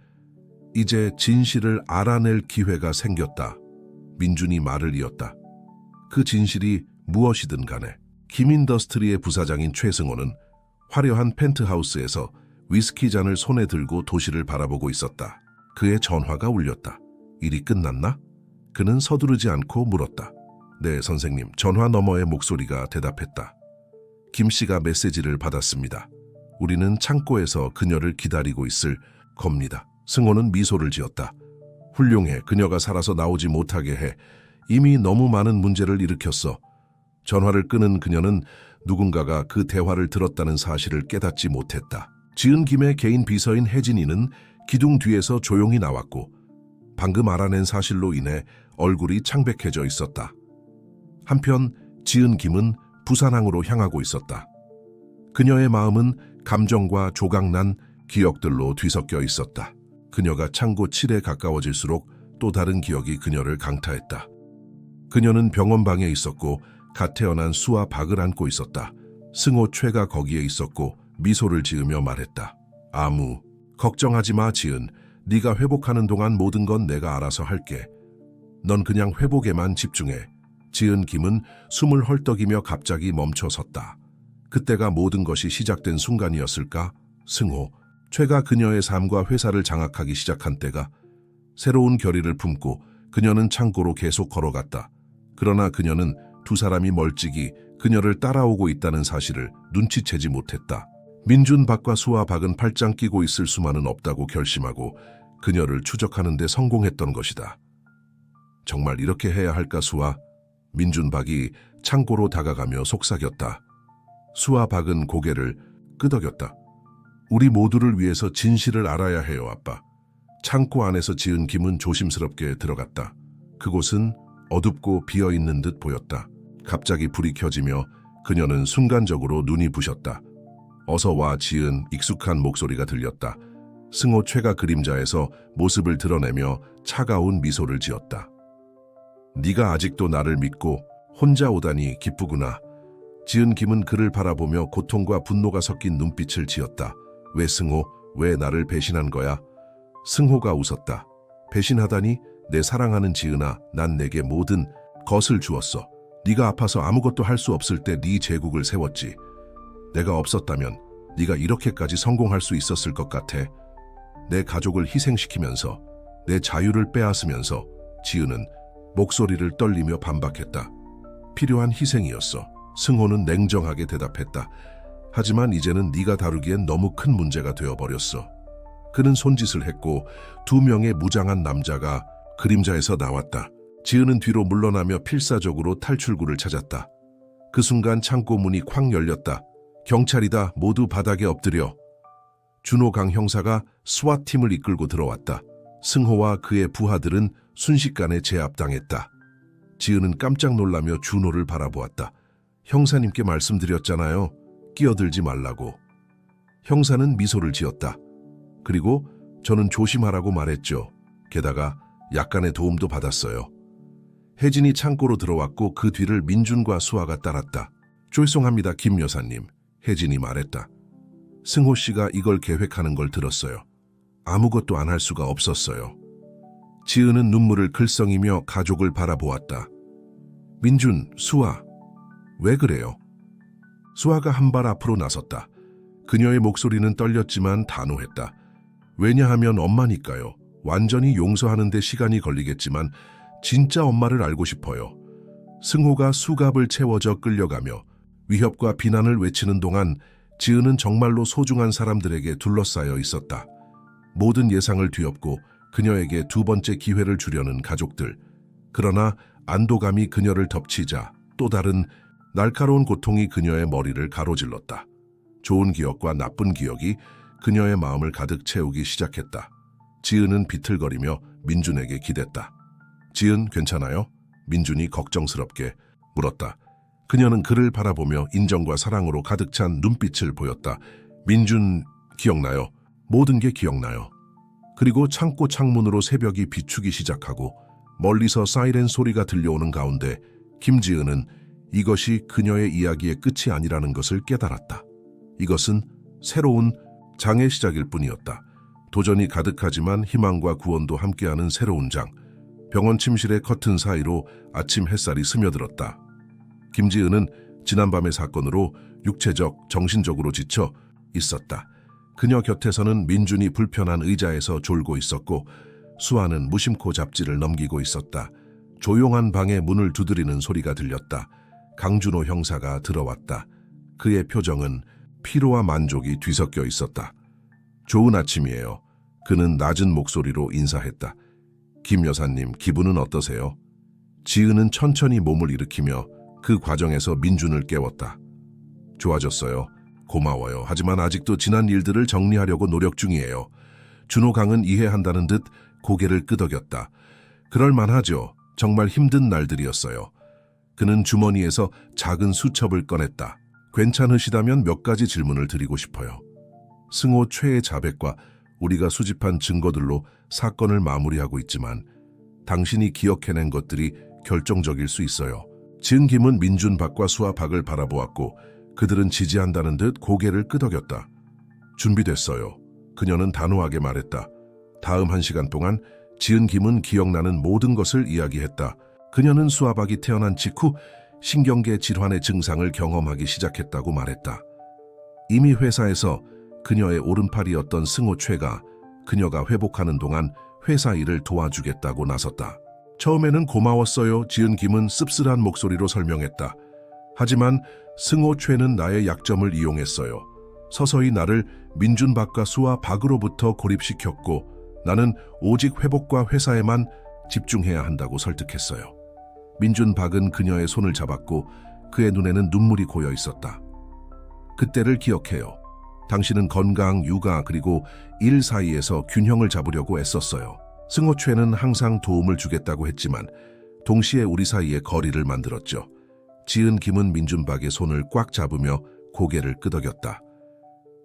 진실을 알아낼 기회가 생겼다. 민준이 말을 이었다. 그 진실이 무엇이든 간에 김인더스트리의 부사장인 최승호는 화려한 펜트하우스에서 위스키 잔을 손에 들고 도시를 바라보고 있었다. 그의 전화가 울렸다. 일이 끝났나? 그는 서두르지 않고 물었다. 네, 선생님. 전화 너머의 목소리가 대답했다. 김 씨가 메시지를 받았습니다. 우리는 창고에서 그녀를 기다리고 있을 겁니다. 승호는 미소를 지었다. 훌륭해. 그녀가 살아서 나오지 못하게 해. 이미 너무 많은 문제를 일으켰어. 전화를 끊은 그녀는 누군가가 그 대화를 들었다는 사실을 깨닫지 못했다. 지은 김의 개인 비서인 혜진이는 기둥 뒤에서 조용히 나왔고 방금 알아낸 사실로 인해 얼굴이 창백해져 있었다. 한편 지은 김은 부산항으로 향하고 있었다. 그녀의 마음은 감정과 조각난 기억들로 뒤섞여 있었다. 그녀가 창고 7에 가까워질수록 또 다른 기억이 그녀를 강타했다. 그녀는 병원방에 있었고 갓 태어난 수와 박을 안고 있었다. 승호 최가 거기에 있었고 미소를 지으며 말했다. 아무 걱정하지 마 지은. 네가 회복하는 동안 모든 건 내가 알아서 할게. 넌 그냥 회복에만 집중해. 지은 김은 숨을 헐떡이며 갑자기 멈춰섰다. 그때가 모든 것이 시작된 순간이었을까? 승호, 최가 그녀의 삶과 회사를 장악하기 시작한 때가. 새로운 결의를 품고 그녀는 창고로 계속 걸어갔다. 그러나 그녀는 두 사람이 멀찍이 그녀를 따라오고 있다는 사실을 눈치채지 못했다. 민준 박과 수아 박은 팔짱 끼고 있을 수만은 없다고 결심하고 그녀를 추적하는 데 성공했던 것이다. 정말 이렇게 해야 할까 수아? 민준 박이 창고로 다가가며 속삭였다. 수아 박은 고개를 끄덕였다. 우리 모두를 위해서 진실을 알아야 해요, 아빠. 창고 안에서 지은 김은 조심스럽게 들어갔다. 그곳은 어둡고 비어있는 듯 보였다. 갑자기 불이 켜지며 그녀는 순간적으로 눈이 부셨다. 어서 와 지은 익숙한 목소리가 들렸다. 승호 최가 그림자에서 모습을 드러내며 차가운 미소를 지었다. 네가 아직도 나를 믿고 혼자 오다니 기쁘구나. 지은 김은 그를 바라보며 고통과 분노가 섞인 눈빛을 지었다. 왜 승호, 왜 나를 배신한 거야? 승호가 웃었다. 배신하다니? 내 사랑하는 지은아, 난 내게 모든 것을 주었어. 네가 아파서 아무것도 할 수 없을 때 네 제국을 세웠지. 내가 없었다면 네가 이렇게까지 성공할 수 있었을 것 같아. 내 가족을 희생시키면서 내 자유를 빼앗으면서. 지은은 목소리를 떨리며 반박했다. 필요한 희생이었어. 승호는 냉정하게 대답했다. 하지만 이제는 네가 다루기엔 너무 큰 문제가 되어버렸어. 그는 손짓을 했고 두 명의 무장한 남자가 그림자에서 나왔다. 지은은 뒤로 물러나며 필사적으로 탈출구를 찾았다. 그 순간 창고 문이 쾅 열렸다. 경찰이다. 모두 바닥에 엎드려. 준호강 형사가 스왓팀을 이끌고 들어왔다. 승호와 그의 부하들은 순식간에 제압당했다. 지은은 깜짝 놀라며 준호를 바라보았다. 형사님께 말씀드렸잖아요. 끼어들지 말라고. 형사는 미소를 지었다. 그리고 저는 조심하라고 말했죠. 게다가 약간의 도움도 받았어요. 혜진이 창고로 들어왔고 그 뒤를 민준과 수아가 따랐다. 죄송합니다, 김 여사님. 혜진이 말했다. 승호 씨가 이걸 계획하는 걸 들었어요. 아무것도 안 할 수가 없었어요. 지은은 눈물을 글썽이며 가족을 바라보았다. 민준, 수아, 왜 그래요? 수아가 한 발 앞으로 나섰다. 그녀의 목소리는 떨렸지만 단호했다. 왜냐하면 엄마니까요. 완전히 용서하는 데 시간이 걸리겠지만 진짜 엄마를 알고 싶어요. 승호가 수갑을 채워져 끌려가며 위협과 비난을 외치는 동안 지은은 정말로 소중한 사람들에게 둘러싸여 있었다. 모든 예상을 뒤엎고 그녀에게 두 번째 기회를 주려는 가족들. 그러나 안도감이 그녀를 덮치자 또 다른 날카로운 고통이 그녀의 머리를 가로질렀다. 좋은 기억과 나쁜 기억이 그녀의 마음을 가득 채우기 시작했다. 지은은 비틀거리며 민준에게 기댔다. 지은, 괜찮아요? 민준이 걱정스럽게 물었다. 그녀는 그를 바라보며 인정과 사랑으로 가득 찬 눈빛을 보였다. 민준, 기억나요? 모든 게 기억나요. 그리고 창고 창문으로 새벽이 비추기 시작하고 멀리서 사이렌 소리가 들려오는 가운데 김지은은 이것이 그녀의 이야기의 끝이 아니라는 것을 깨달았다. 이것은 새로운 장의 시작일 뿐이었다. 도전이 가득하지만 희망과 구원도 함께하는 새로운 장. 병원 침실의 커튼 사이로 아침 햇살이 스며들었다. 김지은은 지난밤의 사건으로 육체적, 정신적으로 지쳐 있었다. 그녀 곁에서는 민준이 불편한 의자에서 졸고 있었고 수아는 무심코 잡지를 넘기고 있었다. 조용한 방에 문을 두드리는 소리가 들렸다. 강준호 형사가 들어왔다. 그의 표정은 피로와 만족이 뒤섞여 있었다. 좋은 아침이에요. 그는 낮은 목소리로 인사했다. 김 여사님, 기분은 어떠세요? 지은은 천천히 몸을 일으키며 그 과정에서 민준을 깨웠다. 좋아졌어요. 고마워요. 하지만 아직도 지난 일들을 정리하려고 노력 중이에요. 준호강은 이해한다는 듯 고개를 끄덕였다. 그럴만하죠. 정말 힘든 날들이었어요. 그는 주머니에서 작은 수첩을 꺼냈다. 괜찮으시다면 몇 가지 질문을 드리고 싶어요. 승호 최의 자백과 우리가 수집한 증거들로 사건을 마무리하고 있지만 당신이 기억해낸 것들이 결정적일 수 있어요. 지은 김은 민준 박과 수아 박을 바라보았고 그들은 지지한다는 듯 고개를 끄덕였다. 준비됐어요. 그녀는 단호하게 말했다. 다음 1시간 동안 지은 김은 기억나는 모든 것을 이야기했다. 그녀는 수아 박이 태어난 직후 신경계 질환의 증상을 경험하기 시작했다고 말했다. 이미 회사에서 그녀의 오른팔이었던 승호 최가 그녀가 회복하는 동안 회사 일을 도와주겠다고 나섰다. 처음에는 고마웠어요. 지은 김은 씁쓸한 목소리로 설명했다. 하지만 승호 최는 나의 약점을 이용했어요. 서서히 나를 민준 박과 수아 박으로부터 고립시켰고 나는 오직 회복과 회사에만 집중해야 한다고 설득했어요. 민준 박은 그녀의 손을 잡았고 그의 눈에는 눈물이 고여 있었다. 그때를 기억해요. 당신은 건강, 육아 그리고 일 사이에서 균형을 잡으려고 애썼어요. 승호 최는 항상 도움을 주겠다고 했지만 동시에 우리 사이에 거리를 만들었죠. 지은 김은 민준 박의 손을 꽉 잡으며 고개를 끄덕였다.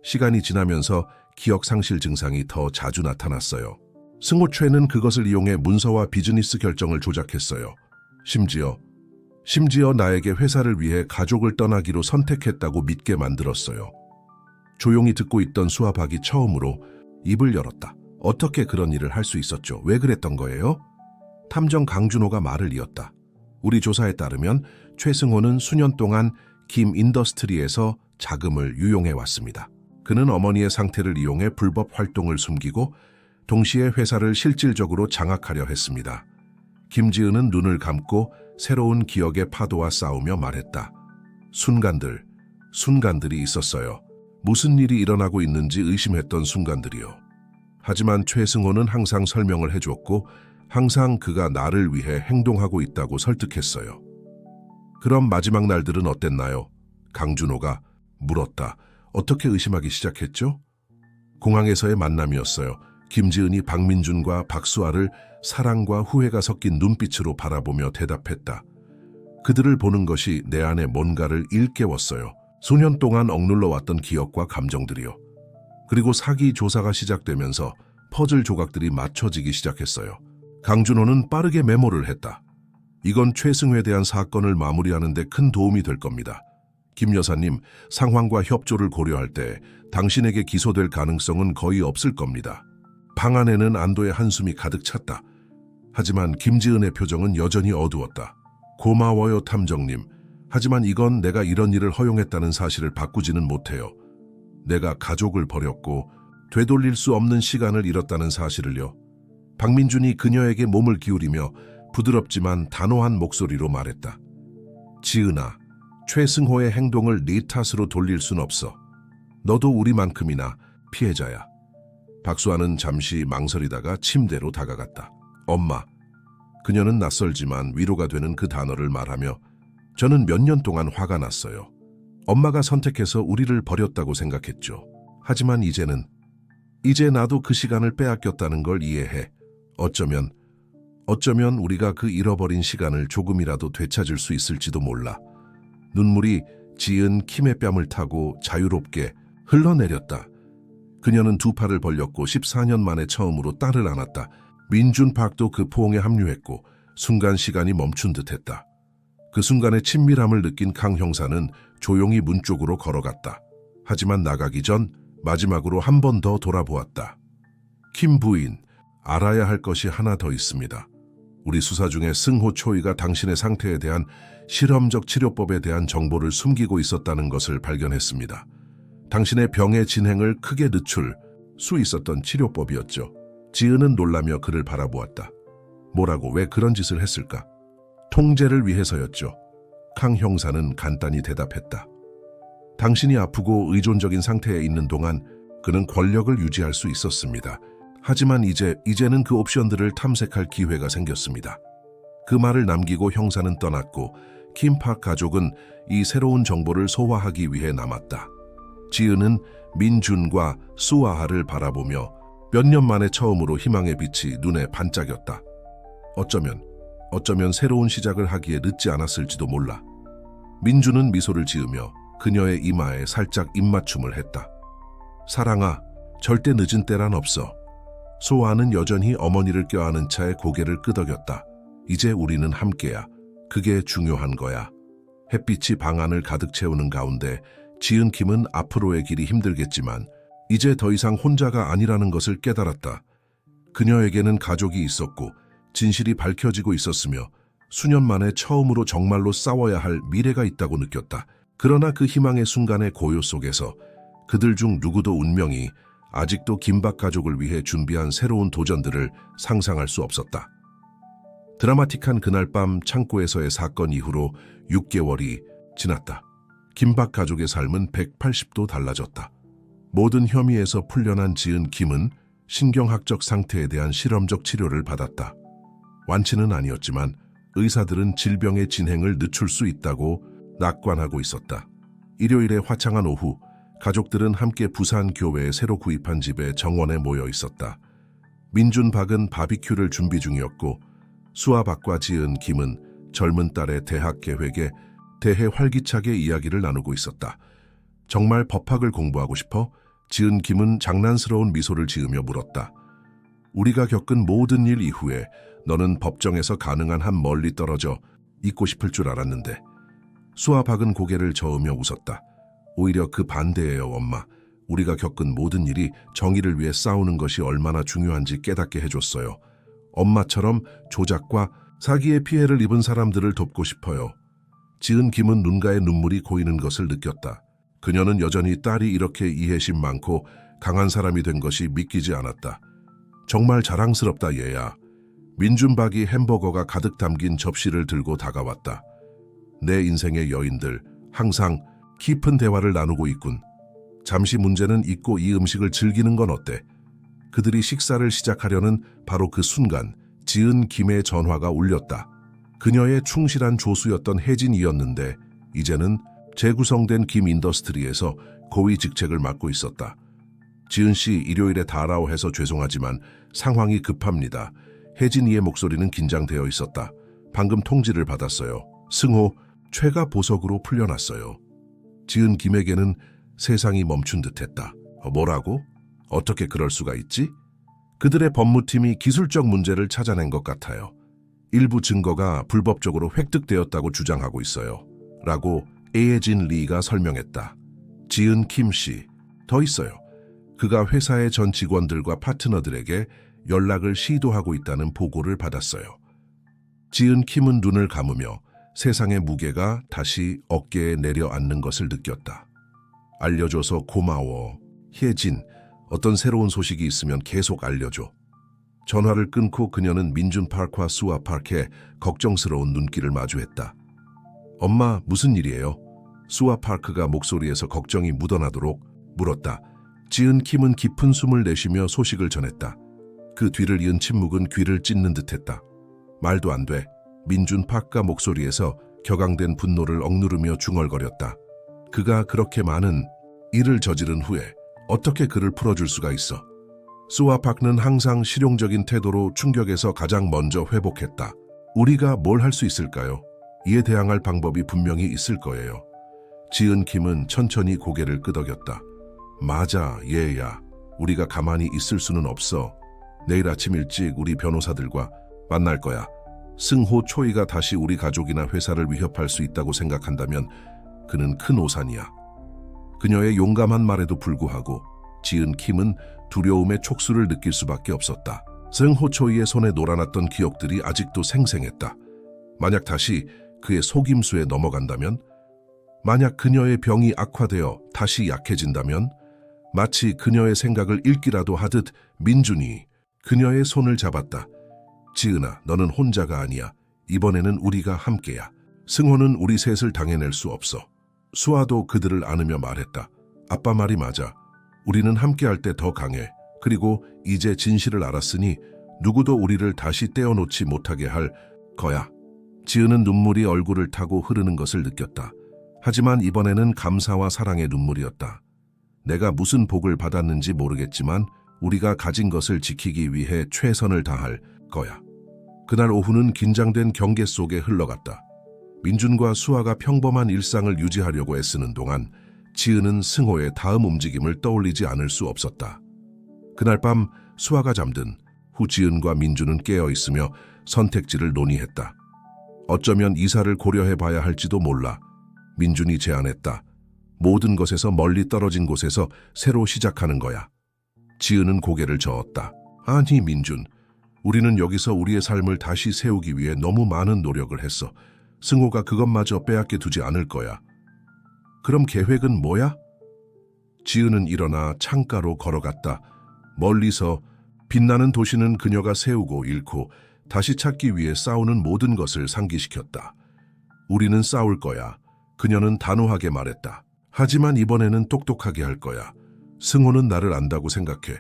시간이 지나면서 기억 상실 증상이 더 자주 나타났어요. 승호 최는 그것을 이용해 문서와 비즈니스 결정을 조작했어요. 심지어 나에게 회사를 위해 가족을 떠나기로 선택했다고 믿게 만들었어요. 조용히 듣고 있던 수아 박이 처음으로 입을 열었다. 어떻게 그런 일을 할 수 있었죠? 왜 그랬던 거예요? 탐정 강준호가 말을 이었다. 우리 조사에 따르면 최승호는 수년 동안 김 인더스트리에서 자금을 유용해 왔습니다. 그는 어머니의 상태를 이용해 불법 활동을 숨기고 동시에 회사를 실질적으로 장악하려 했습니다. 김지은은 눈을 감고 새로운 기억의 파도와 싸우며 말했다. 순간들이 있었어요. 무슨 일이 일어나고 있는지 의심했던 순간들이요. 하지만 최승호는 항상 설명을 해주었고 항상 그가 나를 위해 행동하고 있다고 설득했어요. 그럼 마지막 날들은 어땠나요? 강준호가 물었다. 어떻게 의심하기 시작했죠? 공항에서의 만남이었어요. 김지은이 박민준과 박수아를 사랑과 후회가 섞인 눈빛으로 바라보며 대답했다. 그들을 보는 것이 내 안에 뭔가를 일깨웠어요. 수년 동안 억눌러 왔던 기억과 감정들이요. 그리고 사기 조사가 시작되면서 퍼즐 조각들이 맞춰지기 시작했어요. 강준호는 빠르게 메모를 했다. 이건 최승호에 대한 사건을 마무리하는 데 큰 도움이 될 겁니다. 김 여사님, 상황과 협조를 고려할 때 당신에게 기소될 가능성은 거의 없을 겁니다. 방 안에는 안도의 한숨이 가득 찼다. 하지만 김지은의 표정은 여전히 어두웠다. 고마워요, 탐정님. 하지만 이건 내가 이런 일을 허용했다는 사실을 바꾸지는 못해요. 내가 가족을 버렸고 되돌릴 수 없는 시간을 잃었다는 사실을요. 박민준이 그녀에게 몸을 기울이며 부드럽지만 단호한 목소리로 말했다. 지은아, 최승호의 행동을 네 탓으로 돌릴 순 없어. 너도 우리만큼이나 피해자야. 박수아는 잠시 망설이다가 침대로 다가갔다. 엄마. 그녀는 낯설지만 위로가 되는 그 단어를 말하며 저는 몇 년 동안 화가 났어요. 엄마가 선택해서 우리를 버렸다고 생각했죠. 하지만 이제 나도 그 시간을 빼앗겼다는 걸 이해해. 어쩌면 우리가 그 잃어버린 시간을 조금이라도 되찾을 수 있을지도 몰라. 눈물이 지은 킴의 뺨을 타고 자유롭게 흘러내렸다. 그녀는 두 팔을 벌렸고 14년 만에 처음으로 딸을 안았다. 민준박도 그 포옹에 합류했고 순간 시간이 멈춘 듯했다. 그 순간의 친밀함을 느낀 강 형사는 조용히 문 쪽으로 걸어갔다. 하지만 나가기 전 마지막으로 한 번 더 돌아보았다. 킴 부인, 알아야 할 것이 하나 더 있습니다. 우리 수사 중에 승호 초이가 당신의 상태에 대한 실험적 치료법에 대한 정보를 숨기고 있었다는 것을 발견했습니다. 당신의 병의 진행을 크게 늦출 수 있었던 치료법이었죠. 지은은 놀라며 그를 바라보았다. 뭐라고, 왜 그런 짓을 했을까? 통제를 위해서였죠. 강 형사는 간단히 대답했다. 당신이 아프고 의존적인 상태에 있는 동안 그는 권력을 유지할 수 있었습니다. 하지만 이제는 그 옵션들을 탐색할 기회가 생겼습니다. 그 말을 남기고 형사는 떠났고 킴팍 가족은 이 새로운 정보를 소화하기 위해 남았다. 지은은 민준과 수아하를 바라보며 몇 년 만에 처음으로 희망의 빛이 눈에 반짝였다. 어쩌면 새로운 시작을 하기에 늦지 않았을지도 몰라. 민준은 미소를 지으며 그녀의 이마에 살짝 입맞춤을 했다. 사랑아, 절대 늦은 때란 없어. 수아는 여전히 어머니를 껴안은 채 고개를 끄덕였다. 이제 우리는 함께야. 그게 중요한 거야. 햇빛이 방 안을 가득 채우는 가운데 지은 킴은 앞으로의 길이 힘들겠지만 이제 더 이상 혼자가 아니라는 것을 깨달았다. 그녀에게는 가족이 있었고 진실이 밝혀지고 있었으며 수년 만에 처음으로 정말로 싸워야 할 미래가 있다고 느꼈다. 그러나 그 희망의 순간의 고요 속에서 그들 중 누구도 운명이 아직도 김박 가족을 위해 준비한 새로운 도전들을 상상할 수 없었다. 드라마틱한 그날 밤 창고에서의 사건 이후로 6개월이 지났다. 김박 가족의 삶은 180도 달라졌다. 모든 혐의에서 풀려난 지은 김은 신경학적 상태에 대한 실험적 치료를 받았다. 완치는 아니었지만 의사들은 질병의 진행을 늦출 수 있다고 낙관하고 있었다. 일요일의 화창한 오후, 가족들은 함께 부산 교회에 새로 구입한 집에 정원에 모여 있었다. 민준박은 바비큐를 준비 중이었고 수아박과 지은 김은 젊은 딸의 대학 계획에 대해 활기차게 이야기를 나누고 있었다. 정말 법학을 공부하고 싶어? 지은 김은 장난스러운 미소를 지으며 물었다. 우리가 겪은 모든 일 이후에 너는 법정에서 가능한 한 멀리 떨어져 있고 싶을 줄 알았는데. 수아박은 고개를 저으며 웃었다. 오히려 그 반대예요, 엄마. 우리가 겪은 모든 일이 정의를 위해 싸우는 것이 얼마나 중요한지 깨닫게 해줬어요. 엄마처럼 조작과 사기의 피해를 입은 사람들을 돕고 싶어요. 지은 김은 눈가에 눈물이 고이는 것을 느꼈다. 그녀는 여전히 딸이 이렇게 이해심 많고 강한 사람이 된 것이 믿기지 않았다. 정말 자랑스럽다, 얘야. 민준박이 햄버거가 가득 담긴 접시를 들고 다가왔다. 내 인생의 여인들, 항상 깊은 대화를 나누고 있군. 잠시 문제는 잊고 이 음식을 즐기는 건 어때? 그들이 식사를 시작하려는 바로 그 순간 지은 김의 전화가 울렸다. 그녀의 충실한 조수였던 혜진이었는데 이제는 재구성된 김 인더스트리에서 고위 직책을 맡고 있었다. 지은 씨, 일요일에 다라오 해서 죄송하지만 상황이 급합니다. 혜진이의 목소리는 긴장되어 있었다. 방금 통지를 받았어요. 승호, 최가 보석으로 풀려났어요. 지은 김에게는 세상이 멈춘 듯했다. 뭐라고? 어떻게 그럴 수가 있지? 그들의 법무팀이 기술적 문제를 찾아낸 것 같아요. 일부 증거가 불법적으로 획득되었다고 주장하고 있어요. 라고 에예진 리가 설명했다. 지은 김 씨, 더 있어요. 그가 회사의 전 직원들과 파트너들에게 연락을 시도하고 있다는 보고를 받았어요. 지은 킴은 눈을 감으며 세상의 무게가 다시 어깨에 내려앉는 것을 느꼈다. 알려줘서 고마워. 혜진, 어떤 새로운 소식이 있으면 계속 알려줘. 전화를 끊고 그녀는 민준 파크와 수아 파크에 걱정스러운 눈길을 마주했다. 엄마, 무슨 일이에요? 수아 파크가 목소리에서 걱정이 묻어나도록 물었다. 지은 킴은 깊은 숨을 내쉬며 소식을 전했다. 그 뒤를 이은 침묵은 귀를 찢는 듯했다. 말도 안 돼. 민준 파크가 목소리에서 격앙된 분노를 억누르며 중얼거렸다. 그가 그렇게 많은 일을 저지른 후에 어떻게 그를 풀어줄 수가 있어? 수아 파크는 항상 실용적인 태도로 충격에서 가장 먼저 회복했다. 우리가 뭘 할 수 있을까요? 이에 대항할 방법이 분명히 있을 거예요. 지은 킴은 천천히 고개를 끄덕였다. 맞아, 얘야. 우리가 가만히 있을 수는 없어. 내일 아침 일찍 우리 변호사들과 만날 거야. 승호 초이가 다시 우리 가족이나 회사를 위협할 수 있다고 생각한다면 그는 큰 오산이야. 그녀의 용감한 말에도 불구하고 지은 킴은 두려움의 촉수를 느낄 수밖에 없었다. 승호 초이의 손에 놀아났던 기억들이 아직도 생생했다. 만약 다시 그의 속임수에 넘어간다면? 만약 그녀의 병이 악화되어 다시 약해진다면? 마치 그녀의 생각을 읽기라도 하듯 민준이 그녀의 손을 잡았다. 지은아, 너는 혼자가 아니야. 이번에는 우리가 함께야. 승호는 우리 셋을 당해낼 수 없어. 수아도 그들을 안으며 말했다. 아빠 말이 맞아. 우리는 함께할 때 더 강해. 그리고 이제 진실을 알았으니 누구도 우리를 다시 떼어놓지 못하게 할 거야. 지은은 눈물이 얼굴을 타고 흐르는 것을 느꼈다. 하지만 이번에는 감사와 사랑의 눈물이었다. 내가 무슨 복을 받았는지 모르겠지만 우리가 가진 것을 지키기 위해 최선을 다할 거야. 그날 오후는 긴장된 경계 속에 흘러갔다. 민준과 수아가 평범한 일상을 유지하려고 애쓰는 동안 지은은 승호의 다음 움직임을 떠올리지 않을 수 없었다. 그날 밤 수아가 잠든 후 지은과 민준은 깨어있으며 선택지를 논의했다. 어쩌면 이사를 고려해봐야 할지도 몰라. 민준이 제안했다. 모든 것에서 멀리 떨어진 곳에서 새로 시작하는 거야. 지은은 고개를 저었다. 아니 민준, 우리는 여기서 우리의 삶을 다시 세우기 위해 너무 많은 노력을 했어. 승호가 그것마저 빼앗겨 두지 않을 거야. 그럼 계획은 뭐야? 지은은 일어나 창가로 걸어갔다. 멀리서 빛나는 도시는 그녀가 세우고 잃고 다시 찾기 위해 싸우는 모든 것을 상기시켰다. 우리는 싸울 거야. 그녀는 단호하게 말했다. 하지만 이번에는 똑똑하게 할 거야. 승호는 나를 안다고 생각해.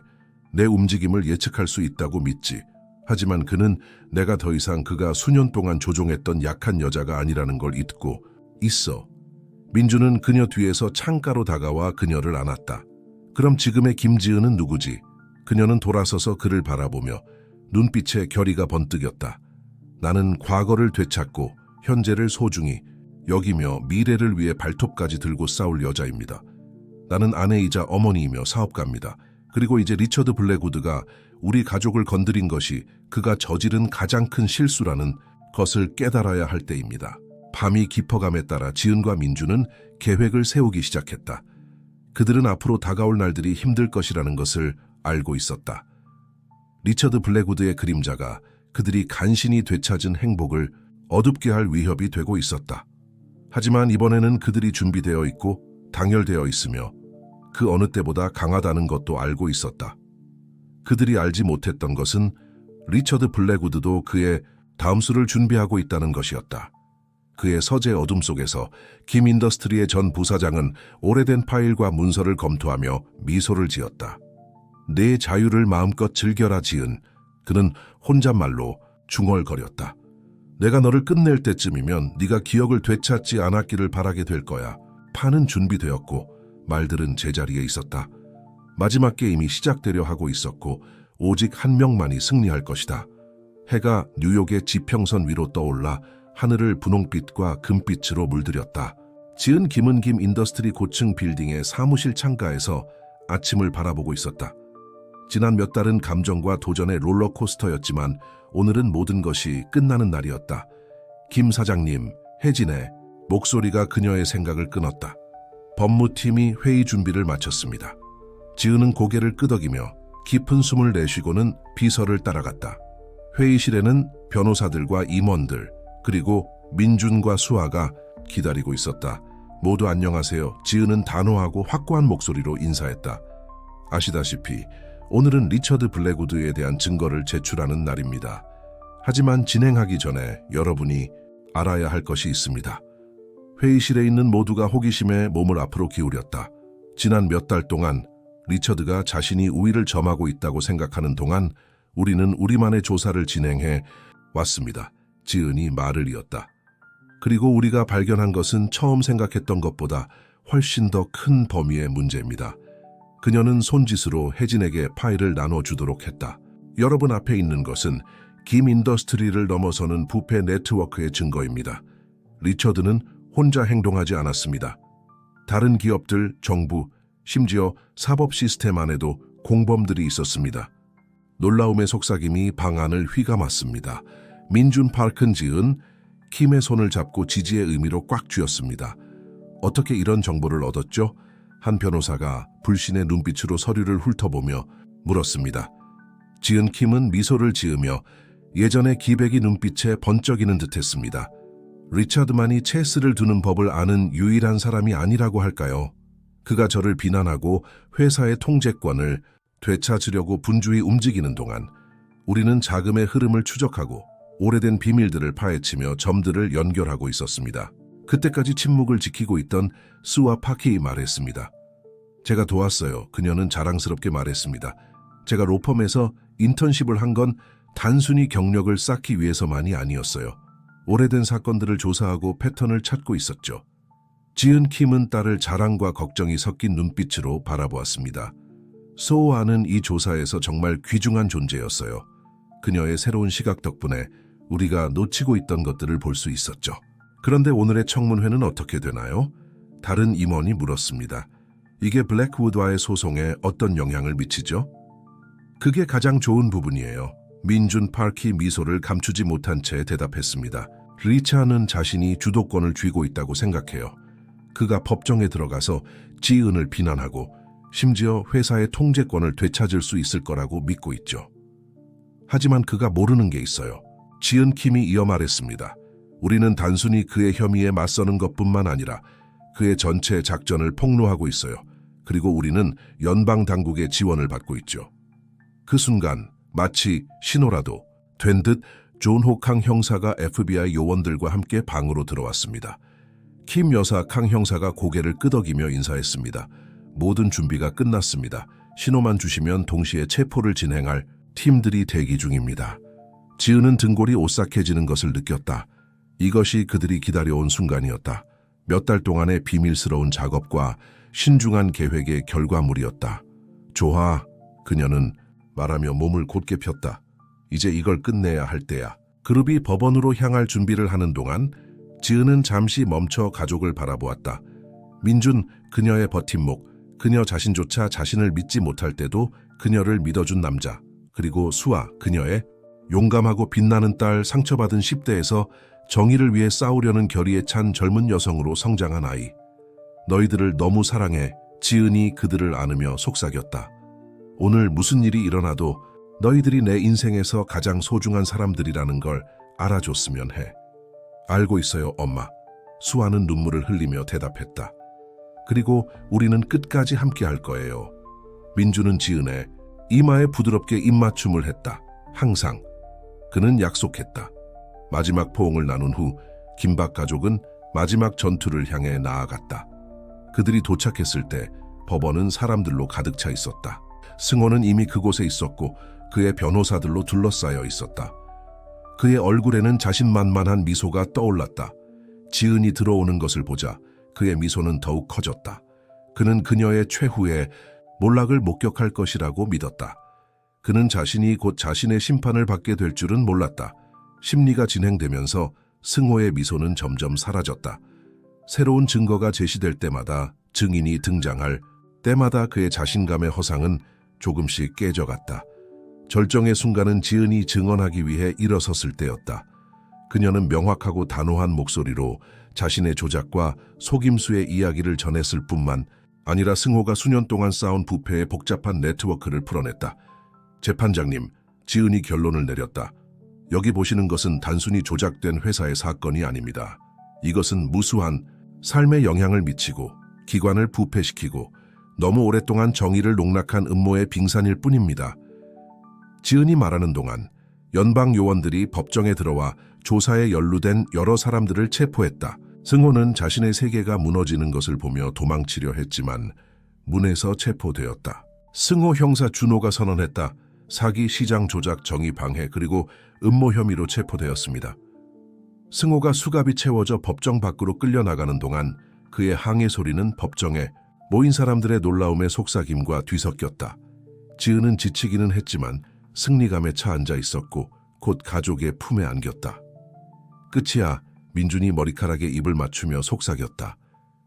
내 움직임을 예측할 수 있다고 믿지. 하지만 그는 내가 더 이상 그가 수년 동안 조종했던 약한 여자가 아니라는 걸 잊고 있어. 민주는 그녀 뒤에서 창가로 다가와 그녀를 안았다. 그럼 지금의 김지은은 누구지? 그녀는 돌아서서 그를 바라보며 눈빛에 결의가 번뜩였다. 나는 과거를 되찾고 현재를 소중히 여기며 미래를 위해 발톱까지 들고 싸울 여자입니다. 나는 아내이자 어머니이며 사업가입니다. 그리고 이제 리처드 블랙우드가 우리 가족을 건드린 것이 그가 저지른 가장 큰 실수라는 것을 깨달아야 할 때입니다. 밤이 깊어감에 따라 지은과 민주는 계획을 세우기 시작했다. 그들은 앞으로 다가올 날들이 힘들 것이라는 것을 알고 있었다. 리처드 블랙우드의 그림자가 그들이 간신히 되찾은 행복을 어둡게 할 위협이 되고 있었다. 하지만 이번에는 그들이 준비되어 있고 당열되어 있으며 그 어느 때보다 강하다는 것도 알고 있었다. 그들이 알지 못했던 것은 리처드 블랙우드도 그의 다음 수를 준비하고 있다는 것이었다. 그의 서재 어둠 속에서 김 인더스트리의 전 부사장은 오래된 파일과 문서를 검토하며 미소를 지었다. 내 자유를 마음껏 즐겨라 지은. 그는 혼잣말로 중얼거렸다. 내가 너를 끝낼 때쯤이면 네가 기억을 되찾지 않았기를 바라게 될 거야. 판은 준비되었고 말들은 제자리에 있었다. 마지막 게임이 시작되려 하고 있었고 오직 한 명만이 승리할 것이다. 해가 뉴욕의 지평선 위로 떠올라 하늘을 분홍빛과 금빛으로 물들였다. 지은 김은 김 인더스트리 고층 빌딩의 사무실 창가에서 아침을 바라보고 있었다. 지난 몇 달은 감정과 도전의 롤러코스터였지만 오늘은 모든 것이 끝나는 날이었다. 김 사장님, 혜진의 목소리가 그녀의 생각을 끊었다. 법무팀이 회의 준비를 마쳤습니다. 지은은 고개를 끄덕이며 깊은 숨을 내쉬고는 비서를 따라갔다. 회의실에는 변호사들과 임원들, 그리고 민준과 수아가 기다리고 있었다. 모두 안녕하세요. 지은은 단호하고 확고한 목소리로 인사했다. 아시다시피 오늘은 리처드 블랙우드에 대한 증거를 제출하는 날입니다. 하지만 진행하기 전에 여러분이 알아야 할 것이 있습니다. 회의실에 있는 모두가 호기심에 몸을 앞으로 기울였다. 지난 몇 달 동안 리처드가 자신이 우위를 점하고 있다고 생각하는 동안 우리는 우리만의 조사를 진행해 왔습니다. 지은이 말을 이었다. 그리고 우리가 발견한 것은 처음 생각했던 것보다 훨씬 더 큰 범위의 문제입니다. 그녀는 손짓으로 혜진에게 파일을 나눠주도록 했다. 여러분 앞에 있는 것은 김 인더스트리를 넘어서는 부패 네트워크의 증거입니다. 리처드는 혼자 행동하지 않았습니다. 다른 기업들, 정부, 심지어 사법 시스템 안에도 공범들이 있었습니다. 놀라움의 속삭임이 방안을 휘감았습니다. 민준 파크는 지은 킴의 손을 잡고 지지의 의미로 꽉 쥐었습니다. 어떻게 이런 정보를 얻었죠? 한 변호사가 불신의 눈빛으로 서류를 훑어보며 물었습니다. 지은 킴은 미소를 지으며 예전의 기백이 눈빛에 번쩍이는 듯했습니다. 리처드만이 체스를 두는 법을 아는 유일한 사람이 아니라고 할까요? 그가 저를 비난하고 회사의 통제권을 되찾으려고 분주히 움직이는 동안 우리는 자금의 흐름을 추적하고 오래된 비밀들을 파헤치며 점들을 연결하고 있었습니다. 그때까지 침묵을 지키고 있던 수와 파키 말했습니다. 제가 도왔어요. 그녀는 자랑스럽게 말했습니다. 제가 로펌에서 인턴십을 한 건 단순히 경력을 쌓기 위해서만이 아니었어요. 오래된 사건들을 조사하고 패턴을 찾고 있었죠. 지은 킴은 딸을 자랑과 걱정이 섞인 눈빛으로 바라보았습니다. 소아는 이 조사에서 정말 귀중한 존재였어요. 그녀의 새로운 시각 덕분에 우리가 놓치고 있던 것들을 볼 수 있었죠. 그런데 오늘의 청문회는 어떻게 되나요? 다른 임원이 물었습니다. 이게 블랙우드와의 소송에 어떤 영향을 미치죠? 그게 가장 좋은 부분이에요. 민준 파키 미소를 감추지 못한 채 대답했습니다. 리차는 자신이 주도권을 쥐고 있다고 생각해요. 그가 법정에 들어가서 지은을 비난하고 심지어 회사의 통제권을 되찾을 수 있을 거라고 믿고 있죠. 하지만 그가 모르는 게 있어요. 지은 킴이 이어 말했습니다. 우리는 단순히 그의 혐의에 맞서는 것뿐만 아니라 그의 전체 작전을 폭로하고 있어요. 그리고 우리는 연방 당국의 지원을 받고 있죠. 그 순간 마치 신호라도 된 듯 존 호캉 형사가 FBI 요원들과 함께 방으로 들어왔습니다. 킴 여사 캉 형사가 고개를 끄덕이며 인사했습니다. 모든 준비가 끝났습니다. 신호만 주시면 동시에 체포를 진행할 팀들이 대기 중입니다. 지은은 등골이 오싹해지는 것을 느꼈다. 이것이 그들이 기다려온 순간이었다. 몇 달 동안의 비밀스러운 작업과 신중한 계획의 결과물이었다. 좋아, 그녀는 말하며 몸을 곧게 폈다. 이제 이걸 끝내야 할 때야. 그룹이 법원으로 향할 준비를 하는 동안 지은은 잠시 멈춰 가족을 바라보았다. 민준, 그녀의 버팀목, 그녀 자신조차 자신을 믿지 못할 때도 그녀를 믿어준 남자, 그리고 수아, 그녀의 용감하고 빛나는 딸, 상처받은 10대에서 정의를 위해 싸우려는 결의에 찬 젊은 여성으로 성장한 아이. 너희들을 너무 사랑해. 지은이 그들을 안으며 속삭였다. 오늘 무슨 일이 일어나도 너희들이 내 인생에서 가장 소중한 사람들이라는 걸 알아줬으면 해. 알고 있어요, 엄마. 수아는 눈물을 흘리며 대답했다. 그리고 우리는 끝까지 함께 할 거예요. 민주는 지은의 이마에 부드럽게 입맞춤을 했다. 항상. 그는 약속했다. 마지막 포옹을 나눈 후 김박 가족은 마지막 전투를 향해 나아갔다. 그들이 도착했을 때 법원은 사람들로 가득 차 있었다. 승호는 이미 그곳에 있었고 그의 변호사들로 둘러싸여 있었다. 그의 얼굴에는 자신만만한 미소가 떠올랐다. 지은이 들어오는 것을 보자 그의 미소는 더욱 커졌다. 그는 그녀의 최후의 몰락을 목격할 것이라고 믿었다. 그는 자신이 곧 자신의 심판을 받게 될 줄은 몰랐다. 심리가 진행되면서 승호의 미소는 점점 사라졌다. 새로운 증거가 제시될 때마다, 증인이 등장할 때마다 그의 자신감의 허상은 조금씩 깨져갔다. 절정의 순간은 지은이 증언하기 위해 일어섰을 때였다. 그녀는 명확하고 단호한 목소리로 자신의 조작과 속임수의 이야기를 전했을 뿐만 아니라 승호가 수년 동안 쌓은 부패의 복잡한 네트워크를 풀어냈다. 재판장님, 지은이 결론을 내렸다. 여기 보시는 것은 단순히 조작된 회사의 사건이 아닙니다. 이것은 무수한 삶에 영향을 미치고 기관을 부패시키고 너무 오랫동안 정의를 농락한 음모의 빙산일 뿐입니다. 지은이 말하는 동안 연방 요원들이 법정에 들어와 조사에 연루된 여러 사람들을 체포했다. 승호는 자신의 세계가 무너지는 것을 보며 도망치려 했지만 문에서 체포되었다. 승호 형사 준호가 선언했다. 사기, 시장 조작, 정의 방해, 그리고 음모 혐의로 체포되었습니다. 승호가 수갑이 채워져 법정 밖으로 끌려나가는 동안 그의 항해 소리는 법정에 모인 사람들의 놀라움에 속삭임과 뒤섞였다. 지은은 지치기는 했지만 승리감에 차 앉아 있었고 곧 가족의 품에 안겼다. 끝이야. 민준이 머리카락에 입을 맞추며 속삭였다.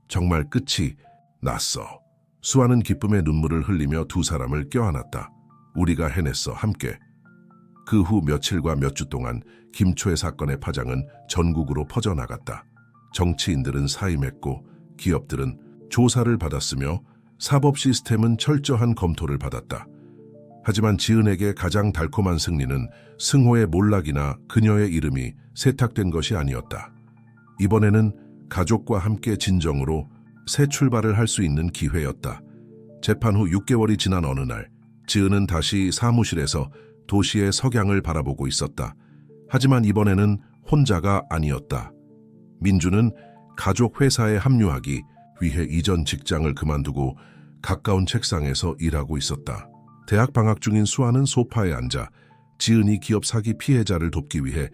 정말 끝이 났어. 수아는 기쁨의 눈물을 흘리며 두 사람을 껴안았다. 우리가 해냈어, 함께. 그 후 며칠과 몇 주 동안 김초의 사건의 파장은 전국으로 퍼져나갔다. 정치인들은 사임했고 기업들은 조사를 받았으며 사법 시스템은 철저한 검토를 받았다. 하지만 지은에게 가장 달콤한 승리는 승호의 몰락이나 그녀의 이름이 세탁된 것이 아니었다. 이번에는 가족과 함께 진정으로 새 출발을 할 수 있는 기회였다. 재판 후 6개월이 지난 어느 날, 지은은 다시 사무실에서 도시의 석양을 바라보고 있었다. 하지만 이번에는 혼자가 아니었다. 민주는 가족 회사에 합류하기 위해 이전 직장을 그만두고 가까운 책상에서 일하고 있었다. 대학 방학 중인 수아는 소파에 앉아 지은이 기업 사기 피해자를 돕기 위해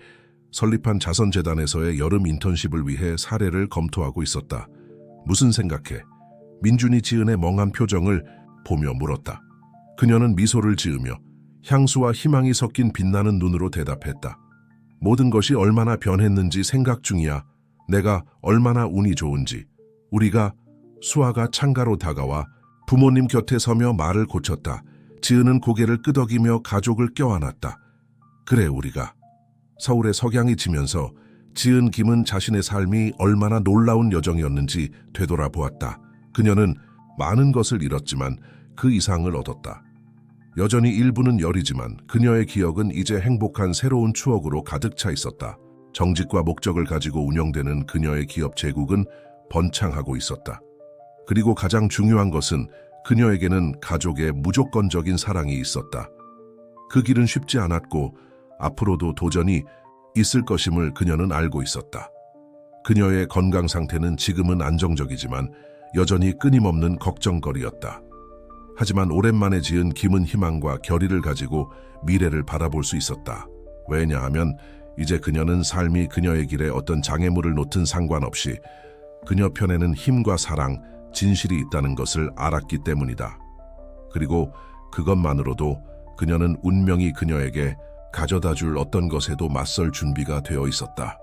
설립한 자선재단에서의 여름 인턴십을 위해 사례를 검토하고 있었다. 무슨 생각해? 민준이 지은의 멍한 표정을 보며 물었다. 그녀는 미소를 지으며 향수와 희망이 섞인 빛나는 눈으로 대답했다. 모든 것이 얼마나 변했는지 생각 중이야. 내가 얼마나 운이 좋은지. 우리가. 수아가 창가로 다가와 부모님 곁에 서며 말을 고쳤다. 지은은 고개를 끄덕이며 가족을 껴안았다. 그래, 우리가. 서울의 석양이 지면서 지은 김은 자신의 삶이 얼마나 놀라운 여정이었는지 되돌아보았다. 그녀는 많은 것을 잃었지만 그 이상을 얻었다. 여전히 일부는 여리지만 그녀의 기억은 이제 행복한 새로운 추억으로 가득 차 있었다. 정직과 목적을 가지고 운영되는 그녀의 기업 제국은 번창하고 있었다. 그리고 가장 중요한 것은 그녀에게는 가족의 무조건적인 사랑이 있었다. 그 길은 쉽지 않았고 앞으로도 도전이 있을 것임을 그녀는 알고 있었다. 그녀의 건강 상태는 지금은 안정적이지만 여전히 끊임없는 걱정거리였다. 하지만 오랜만에 지은 김은 희망과 결의를 가지고 미래를 바라볼 수 있었다. 왜냐하면 이제 그녀는 삶이 그녀의 길에 어떤 장애물을 놓든 상관없이 그녀 편에는 힘과 사랑, 진실이 있다는 것을 알았기 때문이다. 그리고 그것만으로도 그녀는 운명이 그녀에게 가져다 줄 어떤 것에도 맞설 준비가 되어 있었다.